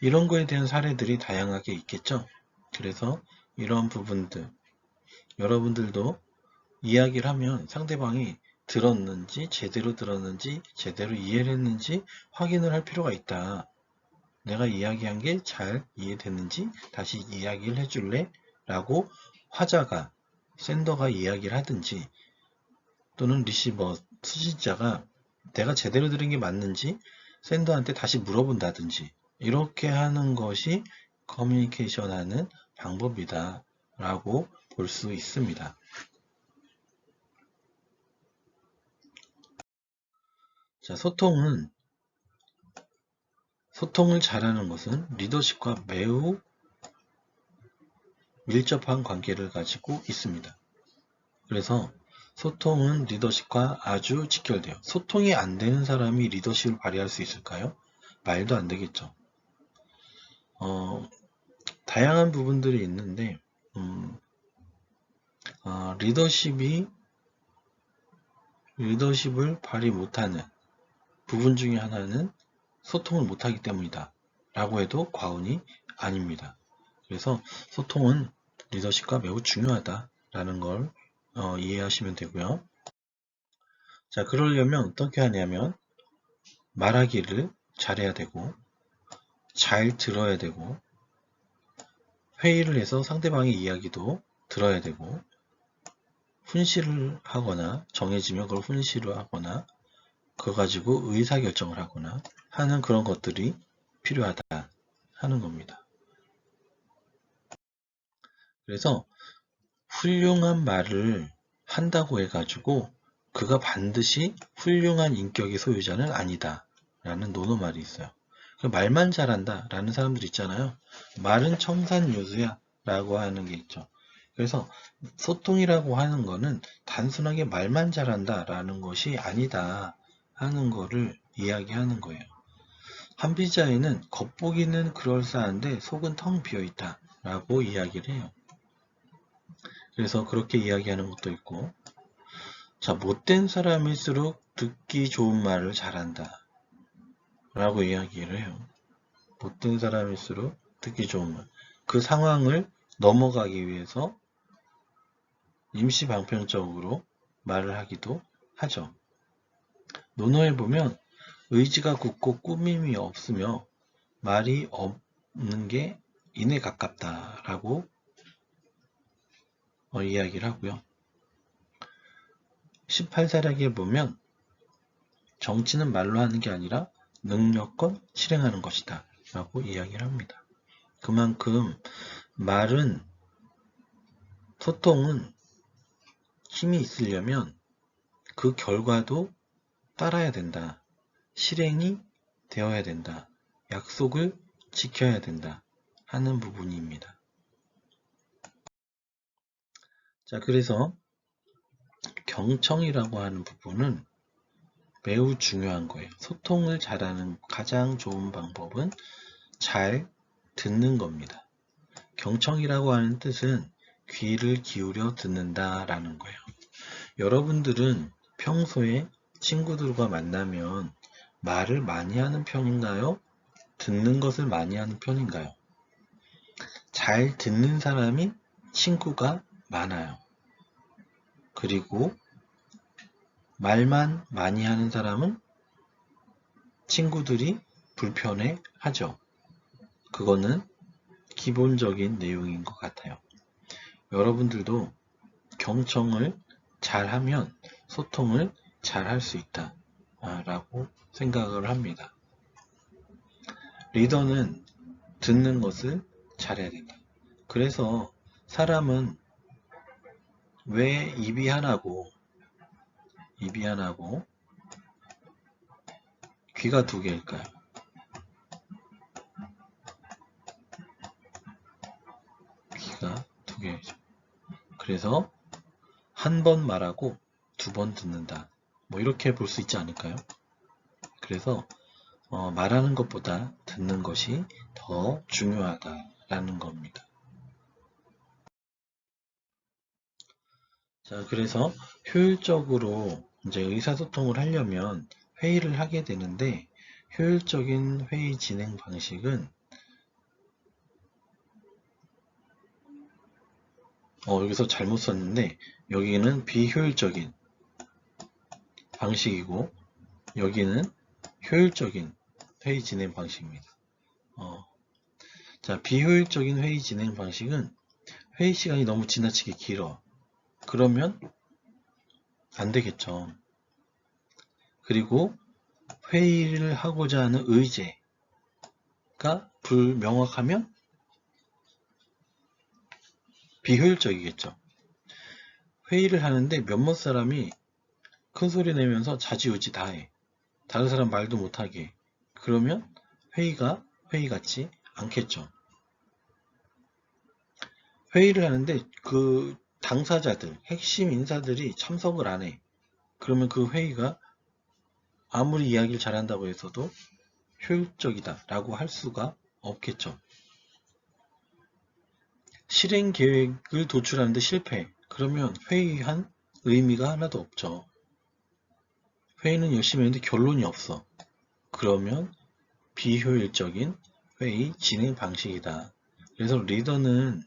Speaker 1: 이런 거에 대한 사례들이 다양하게 있겠죠. 그래서 이런 부분들 여러분들도 이야기를 하면 상대방이 제대로 들었는지, 제대로 이해를 했는지 확인을 할 필요가 있다. 내가 이야기한 게 잘 이해됐는지 다시 이야기를 해줄래? 라고 센더가 이야기를 하든지 또는 리시버, 수신자가 내가 제대로 들은 게 맞는지 센더한테 다시 물어본다든지 이렇게 하는 것이 커뮤니케이션 하는 방법이다 라고 볼 수 있습니다. 자, 소통을 잘하는 것은 리더십과 매우 밀접한 관계를 가지고 있습니다. 그래서 소통은 리더십과 아주 직결돼요. 소통이 안 되는 사람이 리더십을 발휘할 수 있을까요? 말도 안 되겠죠. 다양한 부분들이 있는데 리더십을 발휘 못하는 부분 중에 하나는 소통을 못하기 때문이다 라고 해도 과언이 아닙니다. 그래서 소통은 리더십과 매우 중요하다라는 걸 이해하시면 되고요. 자, 그러려면 어떻게 하냐면 말하기를 잘해야 되고 잘 들어야 되고 회의를 해서 상대방의 이야기도 들어야 되고 훈시를 하거나 정해지면 그걸 훈시를 하거나 그거 가지고 의사결정을 하거나 하는 그런 것들이 필요하다 하는 겁니다. 그래서 훌륭한 말을 한다고 해가지고 그가 반드시 훌륭한 인격의 소유자는 아니다 라는 논어말이 있어요. 말만 잘한다 라는 사람들 있잖아요. 말은 청산유수야 라고 하는 게 있죠. 그래서 소통이라고 하는 거는 단순하게 말만 잘한다 라는 것이 아니다 하는 거를 이야기하는 거예요. 한비자에는 겉보기는 그럴싸한데 속은 텅 비어있다 라고 이야기를 해요. 그래서 그렇게 이야기하는 것도 있고, 자, 못된 사람일수록 듣기 좋은 말을 잘한다 라고 이야기를 해요. 못된 사람일수록 듣기 좋은 말. 그 상황을 넘어가기 위해서 임시방편적으로 말을 하기도 하죠. 논어에 보면 의지가 굳고 꾸밈이 없으며 말이 없는 게 인에 가깝다 라고 이야기를 하고요. 18사략에 보면 정치는 말로 하는 게 아니라 능력껏 실행하는 것이다 라고 이야기를 합니다. 그만큼 말은, 소통은 힘이 있으려면 그 결과도 따라야 된다. 실행이 되어야 된다. 약속을 지켜야 된다 하는 부분입니다. 자, 그래서 경청이라고 하는 부분은 매우 중요한 거예요. 소통을 잘하는 가장 좋은 방법은 잘 듣는 겁니다. 경청이라고 하는 뜻은 귀를 기울여 듣는다 라는 거예요. 여러분들은 평소에 친구들과 만나면 말을 많이 하는 편인가요? 듣는 것을 많이 하는 편인가요? 잘 듣는 사람이 친구가 많아요. 그리고 말만 많이 하는 사람은 친구들이 불편해 하죠. 그거는 기본적인 내용인 것 같아요. 여러분들도 경청을 잘하면 소통을 잘 할 수 있다 라고 생각을 합니다. 리더는 듣는 것을 잘해야 된다. 그래서 사람은 왜 입이 하나고 귀가 두 개일까요? 귀가 두 개이죠. 그래서 한 번 말하고 두 번 듣는다. 뭐 이렇게 볼 수 있지 않을까요? 그래서 말하는 것보다 듣는 것이 더 중요하다라는 겁니다. 자, 그래서 효율적으로 이제 의사소통을 하려면 회의를 하게 되는데 효율적인 회의 진행 방식은 여기서 잘못 썼는데 여기는 비효율적인 방식이고 여기는 효율적인 회의 진행 방식입니다. 자, 비효율적인 회의 진행 방식은 회의 시간이 너무 지나치게 길어. 그러면 안 되겠죠. 그리고 회의를 하고자 하는 의제가 불명확하면 비효율적이겠죠. 회의를 하는데 몇몇 사람이 큰 소리 내면서 자지우지 다 해. 다른 사람 말도 못하게. 그러면 회의가 회의 같지 않겠죠. 회의를 하는데 그 당사자들, 핵심 인사들이 참석을 안 해. 그러면 그 회의가 아무리 이야기를 잘한다고 해서도 효율적이다 라고 할 수가 없겠죠. 실행 계획을 도출하는데 실패. 그러면 회의한 의미가 하나도 없죠. 회의는 열심히 했는데 결론이 없어. 그러면 비효율적인 회의 진행 방식이다. 그래서 리더는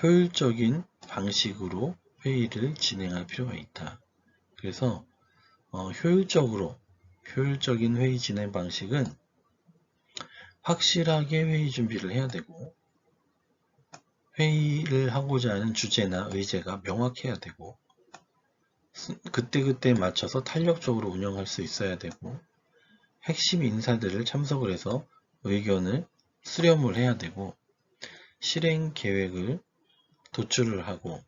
Speaker 1: 효율적인 방식으로 회의를 진행할 필요가 있다. 그래서 효율적인 회의 진행 방식은 확실하게 회의 준비를 해야 되고 회의를 하고자 하는 주제나 의제가 명확해야 되고, 그때그때 맞춰서 탄력적으로 운영할 수 있어야 되고, 핵심 인사들을 참석을 해서 의견을 수렴을 해야 되고, 실행 계획을 도출을 하고,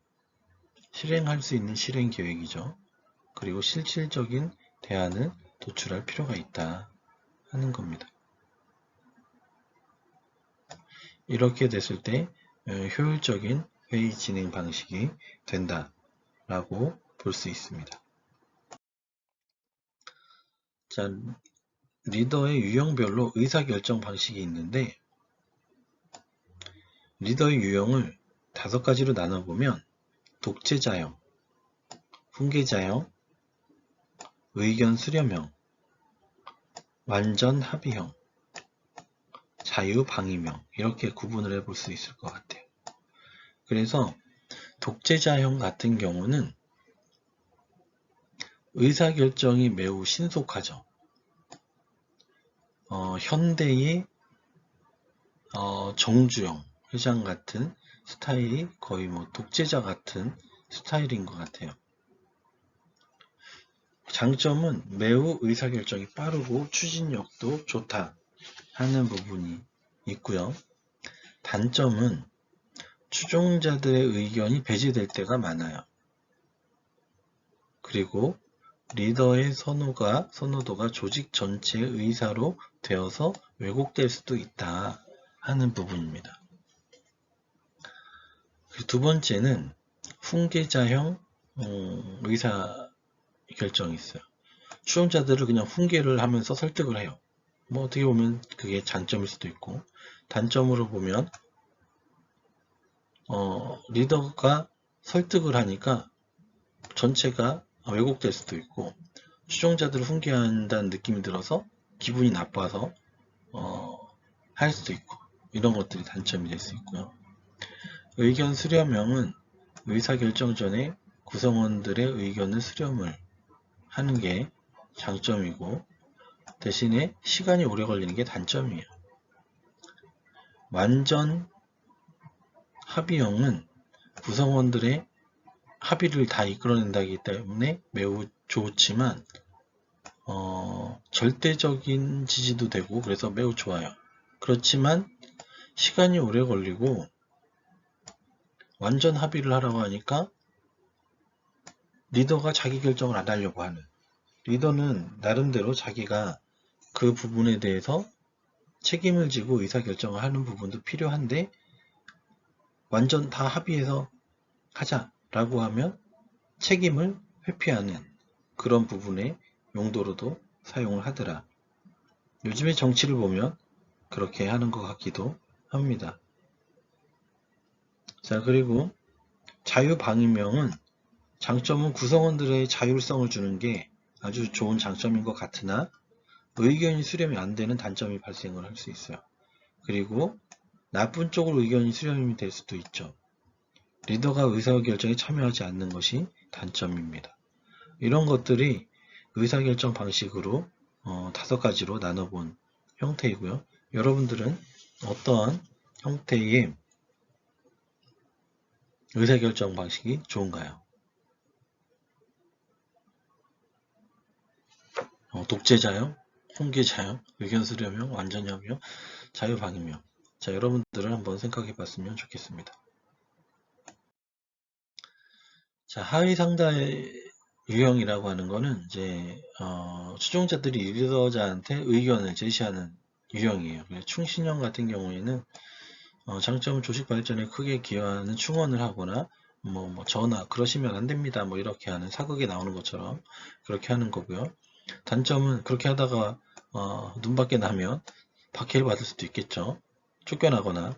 Speaker 1: 실행할 수 있는 실행 계획이죠. 그리고 실질적인 대안을 도출할 필요가 있다 하는 겁니다. 이렇게 됐을 때 효율적인 회의 진행 방식이 된다라고 볼 수 있습니다. 자, 리더의 유형별로 의사결정 방식이 있는데, 리더의 유형을 5가지로 나눠보면 독재자형, 훈계자형, 의견 수렴형, 완전 합의형, 자유방임형, 이렇게 구분을 해볼 수 있을 것 같아요. 그래서 독재자형 같은 경우는 의사결정이 매우 신속하죠. 현대의 정주영 회장 같은 스타일이 거의 뭐 독재자 같은 스타일인 것 같아요. 장점은 매우 의사결정이 빠르고 추진력도 좋다 하는 부분이 있고요. 단점은 추종자들의 의견이 배제될 때가 많아요. 그리고 리더의 선호도가 조직 전체의 의사로 되어서 왜곡될 수도 있다 하는 부분입니다. 두 번째는 훈계자형 의사결정이 있어요. 추종자들을 그냥 훈계를 하면서 설득을 해요. 뭐 어떻게 보면 그게 장점일 수도 있고, 단점으로 보면 리더가 설득을 하니까 전체가 왜곡될 수도 있고, 추종자들을 훈계한다는 느낌이 들어서 기분이 나빠서 할 수도 있고, 이런 것들이 단점이 될 수 있고요. 의견 수렴형은 의사결정 전에 구성원들의 의견을 수렴을 하는 게 장점이고, 대신에 시간이 오래 걸리는 게 단점이에요. 완전 합의형은 구성원들의 합의를 다 이끌어낸다기 때문에 매우 좋지만 절대적인 지지도 되고 그래서 매우 좋아요. 그렇지만 시간이 오래 걸리고 완전 합의를 하라고 하니까 리더가 자기 결정을 안 하려고 하는, 리더는 나름대로 자기가 그 부분에 대해서 책임을 지고 의사결정을 하는 부분도 필요한데, 완전 다 합의해서 하자라고 하면 책임을 회피하는 그런 부분의 용도로도 사용을 하더라. 요즘의 정치를 보면 그렇게 하는 것 같기도 합니다. 자, 그리고 자유방임형은 장점은 구성원들의 자율성을 주는 게 아주 좋은 장점인 것 같으나 의견이 수렴이 안 되는 단점이 발생을 할 수 있어요. 그리고 나쁜 쪽으로 의견이 수렴이 될 수도 있죠. 리더가 의사결정에 참여하지 않는 것이 단점입니다. 이런 것들이 의사결정 방식으로 5가지로 나눠본 형태이고요. 여러분들은 어떠한 형태의 의사결정 방식이 좋은가요? 독재자형, 훈계자형, 의견 수렴형, 완전형형, 자유방임형. 자, 여러분들은 한번 생각해 봤으면 좋겠습니다. 자, 하위 상달 유형이라고 하는 거는 이제 추종자들이 리더자한테 의견을 제시하는 유형이에요. 충신형 같은 경우에는 장점은 조직 발전에 크게 기여하는 충원을 하거나 뭐 전화 그러시면 안 됩니다. 뭐 이렇게 하는 사극에 나오는 것처럼 그렇게 하는 거고요. 단점은 그렇게 하다가 눈 밖에 나면 박해를 받을 수도 있겠죠. 쫓겨나거나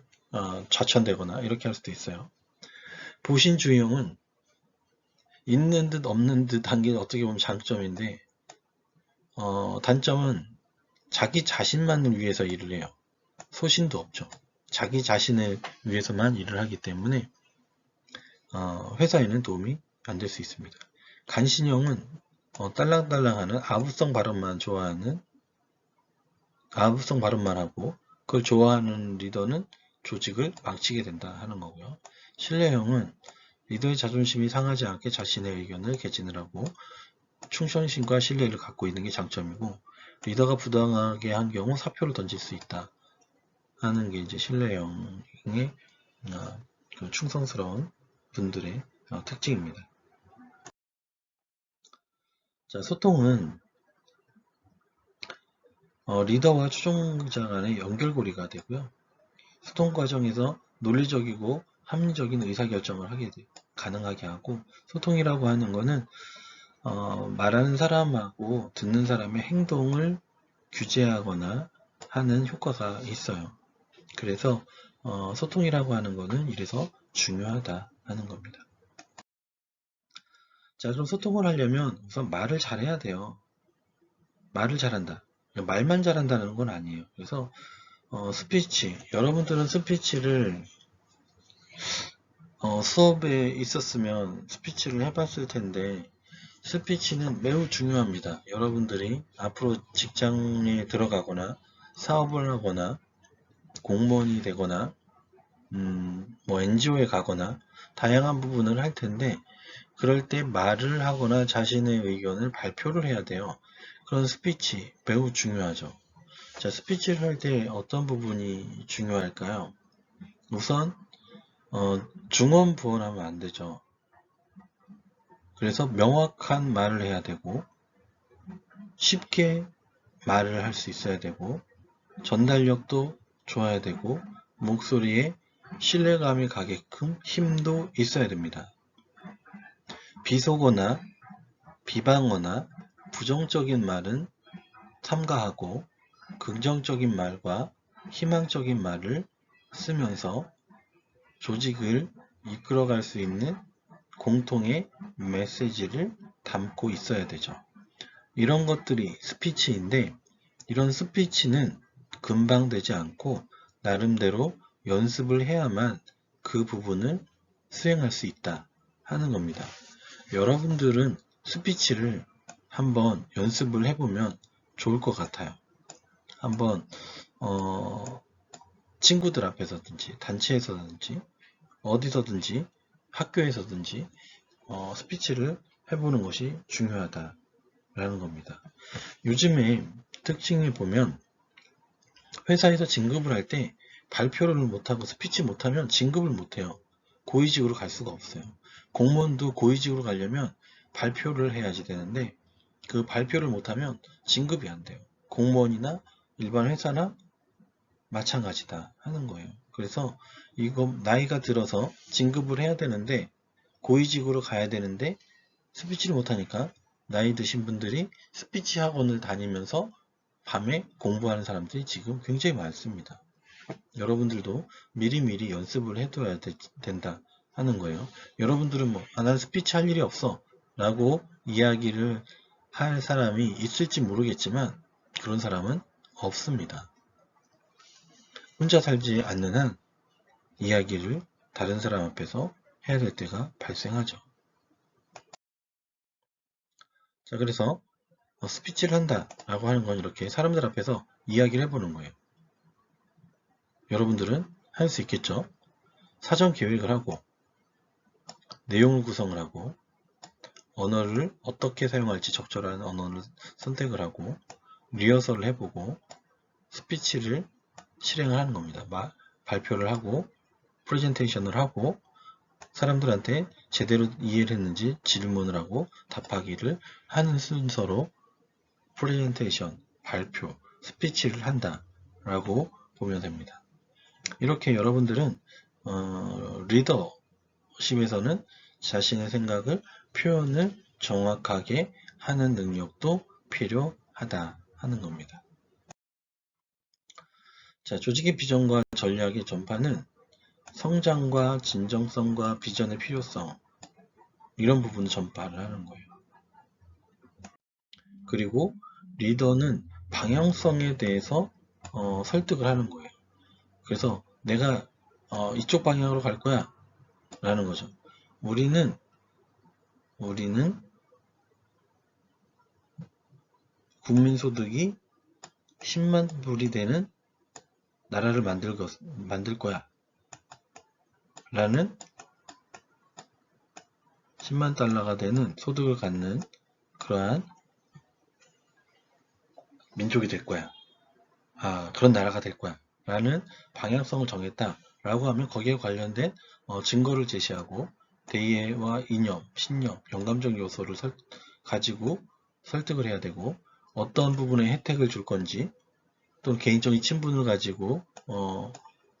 Speaker 1: 좌천되거나 이렇게 할 수도 있어요. 보신주의형은 있는 듯 없는 듯 한 게 어떻게 보면 장점인데, 단점은 자기 자신만을 위해서 일을 해요. 소신도 없죠. 자기 자신을 위해서만 일을 하기 때문에 회사에는 도움이 안 될 수 있습니다. 간신형은 딸랑딸랑하는 아부성 발언만 좋아하는, 아부성 발언만 하고 그걸 좋아하는 리더는 조직을 망치게 된다 하는 거고요. 신뢰형은 리더의 자존심이 상하지 않게 자신의 의견을 개진을 하고 충성심과 신뢰를 갖고 있는 게 장점이고, 리더가 부당하게 한 경우 사표를 던질 수 있다 하는 게 이제 신뢰형의 그 충성스러운 분들의 특징입니다. 자, 소통은 리더와 추종자 간의 연결고리가 되고요. 소통 과정에서 논리적이고 합리적인 의사결정을 가능하게 하고, 소통이라고 하는 거는 말하는 사람하고 듣는 사람의 행동을 규제하거나 하는 효과가 있어요. 그래서 소통이라고 하는 거는 이래서 중요하다 하는 겁니다. 자, 그럼 소통을 하려면 우선 말을 잘해야 돼요. 말을 잘한다. 말만 잘한다는 건 아니에요. 그래서 스피치, 여러분들은 스피치를 수업에 있었으면 스피치를 해봤을 텐데, 스피치는 매우 중요합니다. 여러분들이 앞으로 직장에 들어가거나 사업을 하거나 공무원이 되거나 뭐 NGO에 가거나 다양한 부분을 할 텐데, 그럴 때 말을 하거나 자신의 의견을 발표를 해야 돼요. 그런 스피치 매우 중요하죠. 자, 스피치를 할 때 어떤 부분이 중요할까요? 우선 중언부언하면 안 되죠. 그래서 명확한 말을 해야 되고, 쉽게 말을 할 수 있어야 되고, 전달력도 좋아야 되고, 목소리에 신뢰감이 가게끔 힘도 있어야 됩니다. 비속어나 비방어나 부정적인 말은 삼가하고, 긍정적인 말과 희망적인 말을 쓰면서 조직을 이끌어갈 수 있는 공통의 메시지를 담고 있어야 되죠. 이런 것들이 스피치인데, 이런 스피치는 금방 되지 않고 나름대로 연습을 해야만 그 부분을 수행할 수 있다 하는 겁니다. 여러분들은 스피치를 한번 연습을 해보면 좋을 것 같아요. 한번 친구들 앞에서든지 단체에서든지 어디서든지 학교에서든지 스피치를 해보는 것이 중요하다라는 겁니다. 요즘에 특징을 보면 회사에서 진급을 할 때 발표를 못하고 스피치 못하면 진급을 못해요. 고위직으로 갈 수가 없어요. 공무원도 고위직으로 가려면 발표를 해야지 되는데, 그 발표를 못하면 진급이 안 돼요. 공무원이나 일반 회사나 마찬가지다 하는 거예요. 그래서 이거 나이가 들어서 진급을 해야 되는데, 고위직으로 가야 되는데 스피치를 못하니까 나이 드신 분들이 스피치 학원을 다니면서 밤에 공부하는 사람들이 지금 굉장히 많습니다. 여러분들도 미리미리 연습을 해둬야 된다 하는 거예요. 여러분들은 난 스피치 할 일이 없어 라고 이야기를 할 사람이 있을지 모르겠지만, 그런 사람은 없습니다. 혼자 살지 않는 한 이야기를 다른 사람 앞에서 해야 될 때가 발생하죠. 자, 그래서 스피치를 한다 라고 하는 건 이렇게 사람들 앞에서 이야기를 해보는 거예요. 여러분들은 할 수 있겠죠? 사전 계획을 하고, 내용을 구성을 하고, 언어를 어떻게 사용할지 적절한 언어를 선택을 하고, 리허설을 해보고, 스피치를 실행을 하는 겁니다. 발표를 하고, 프레젠테이션을 하고, 사람들한테 제대로 이해를 했는지 질문을 하고 답하기를 하는 순서로 프레젠테이션, 발표, 스피치를 한다 라고 보면 됩니다. 이렇게 여러분들은 리더십에서는 자신의 생각을 표현을 정확하게 하는 능력도 필요하다 하는 겁니다. 자, 조직의 비전과 전략의 전파는 성장과 진정성과 비전의 필요성, 이런 부분을 전파를 하는 거예요. 그리고 리더는 방향성에 대해서 설득을 하는 거예요. 그래서 내가 이쪽 방향으로 갈 거야 라는 거죠. 우리는 국민소득이 10만 불이 되는 나라를 만들 거야 라는 10만 달러가 되는 소득을 갖는 그러한 민족이 될 거야. 그런 나라가 될 거야. 라는 방향성을 정했다. 라고 하면 거기에 관련된 증거를 제시하고 대의와 이념, 신념, 영감적 요소를 가지고 설득을 해야 되고 어떤 부분에 혜택을 줄 건지 또는 개인적인 친분을 가지고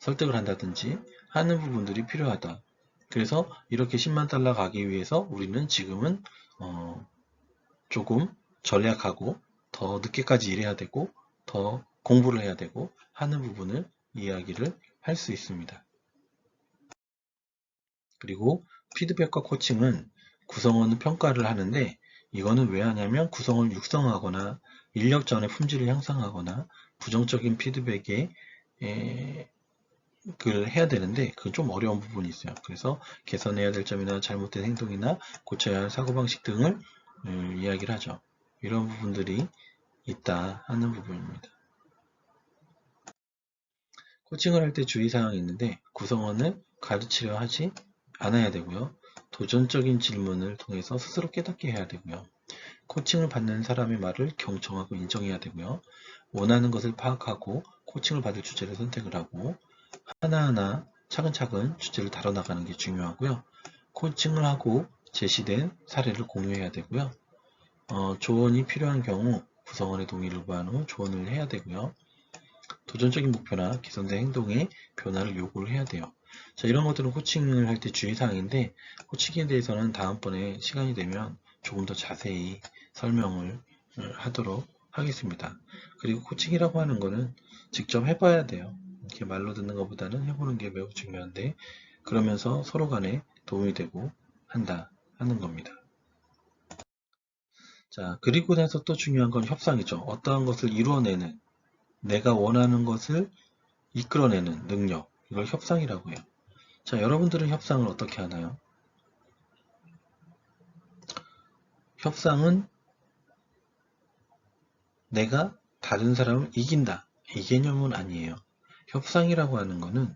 Speaker 1: 설득을 한다든지 하는 부분들이 필요하다. 그래서 이렇게 10만 달러 가기 위해서 우리는 지금은 조금 전략하고 더 늦게까지 일해야 되고 더 공부를 해야 되고 하는 부분을 이야기를 할 수 있습니다. 그리고 피드백과 코칭은 구성원의 평가를 하는데 이거는 왜 하냐면 구성원을 육성하거나 인력전의 품질을 향상하거나 부정적인 피드백에 그걸 해야 되는데 그건 좀 어려운 부분이 있어요. 그래서 개선해야 될 점이나 잘못된 행동이나 고쳐야 할 사고방식 등을 이야기를 하죠. 이런 부분들이 있다 하는 부분입니다. 코칭을 할 때 주의사항이 있는데 구성원을 가르치려 하지 않아야 되고요. 도전적인 질문을 통해서 스스로 깨닫게 해야 되고요. 코칭을 받는 사람의 말을 경청하고 인정해야 되고요. 원하는 것을 파악하고 코칭을 받을 주제를 선택을 하고 하나하나 차근차근 주제를 다뤄나가는 게 중요하고요. 코칭을 하고 제시된 사례를 공유해야 되고요. 조언이 필요한 경우 구성원의 동의를 구한 후 조언을 해야 되고요. 도전적인 목표나 개선된 행동의 변화를 요구를 해야 돼요. 자, 이런 것들은 코칭을 할 때 주의사항인데 코칭에 대해서는 다음번에 시간이 되면 조금 더 자세히 설명을 하도록 하겠습니다. 그리고 코칭이라고 하는 거는 직접 해봐야 돼요. 이렇게 말로 듣는 것보다는 해보는 게 매우 중요한데 그러면서 서로 간에 도움이 되고 한다 하는 겁니다. 자, 그리고 나서 또 중요한 건 협상이죠. 어떠한 것을 이루어내는 내가 원하는 것을 이끌어내는 능력, 이걸 협상이라고 해요. 자, 여러분들은 협상을 어떻게 하나요? 협상은 내가 다른 사람을 이긴다. 이 개념은 아니에요. 협상이라고 하는 거는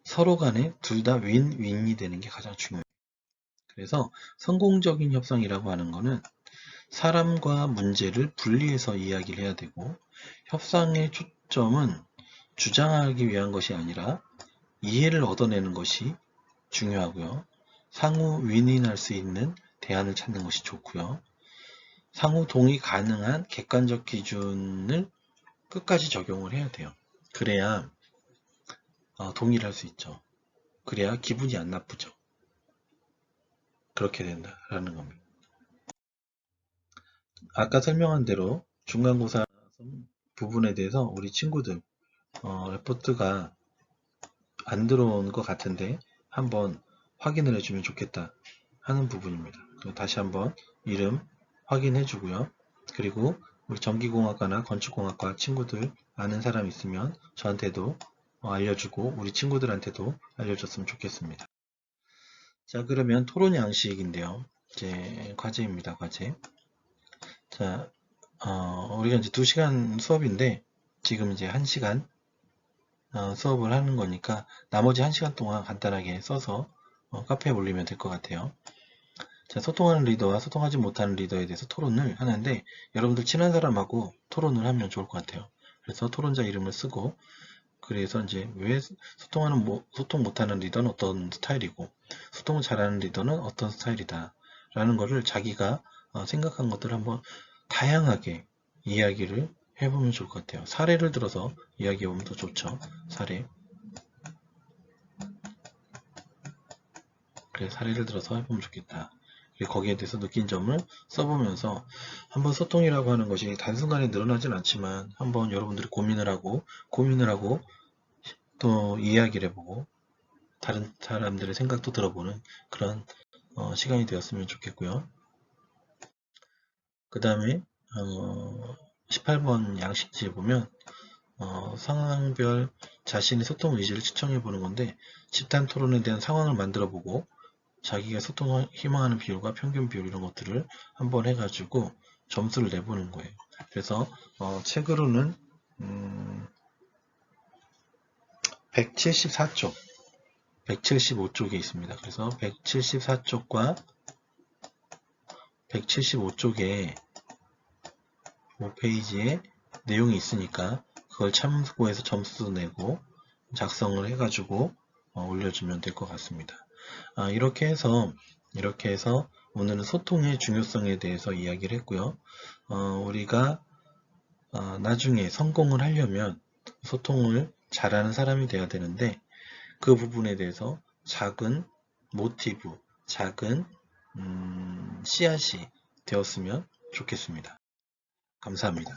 Speaker 1: 서로 간에 둘 다 윈윈이 되는 게 가장 중요해요. 그래서 성공적인 협상이라고 하는 거는 사람과 문제를 분리해서 이야기를 해야 되고 협상의 초점은 주장하기 위한 것이 아니라 이해를 얻어내는 것이 중요하고요. 상호 윈윈할 수 있는 대안을 찾는 것이 좋고요. 상호 동의 가능한 객관적 기준을 끝까지 적용을 해야 돼요. 그래야 동의를 할 수 있죠. 그래야 기분이 안 나쁘죠. 그렇게 된다라는 겁니다. 아까 설명한 대로 중간고사 부분에 대해서 우리 친구들 레포트가 안 들어온 것 같은데 한번 확인을 해주면 좋겠다 하는 부분입니다. 다시 한번 이름 확인해 주고요. 그리고 우리 전기공학과나 건축공학과 친구들 아는 사람 있으면 저한테도 알려주고 우리 친구들한테도 알려줬으면 좋겠습니다. 자, 그러면 토론 양식인데요. 이제 과제입니다. 과제. 자, 우리가 이제 2시간 수업인데 지금 이제 1시간 수업을 하는 거니까 나머지 1시간 동안 간단하게 써서 카페에 올리면 될 것 같아요. 자, 소통하는 리더와 소통하지 못하는 리더에 대해서 토론을 하는데 여러분들 친한 사람하고 토론을 하면 좋을 것 같아요. 그래서 토론자 이름을 쓰고 그래서 이제 왜 소통 못하는 리더는 어떤 스타일이고 소통을 잘하는 리더는 어떤 스타일이다 라는 거를 자기가 생각한 것들을 한번 다양하게 이야기를 해보면 좋을 것 같아요. 사례를 들어서 이야기해보면 더 좋죠. 사례. 그래, 사례를 들어서 해보면 좋겠다. 그리고 거기에 대해서 느낀 점을 써보면서 한번 소통이라고 하는 것이 단순간에 늘어나진 않지만 한번 여러분들이 고민을 하고 또 이야기를 해보고 다른 사람들의 생각도 들어보는 그런 시간이 되었으면 좋겠고요. 그 다음에 18번 양식지에 보면 상황별 자신의 소통 의지를 측정해 보는 건데 집단 토론에 대한 상황을 만들어 보고 자기가 소통을 희망하는 비율과 평균 비율 이런 것들을 한번 해가지고 점수를 내보는 거예요. 그래서 책으로는 174쪽, 175쪽에 있습니다. 그래서 174쪽과 175쪽에 5페이지에 내용이 있으니까 그걸 참고해서 점수 내고 작성을 해가지고 올려주면 될 것 같습니다. 이렇게 해서 오늘은 소통의 중요성에 대해서 이야기를 했고요. 우리가 나중에 성공을 하려면 소통을 잘하는 사람이 돼야 되는데 그 부분에 대해서 작은 모티브, 작은 씨앗이 되었으면 좋겠습니다. 감사합니다.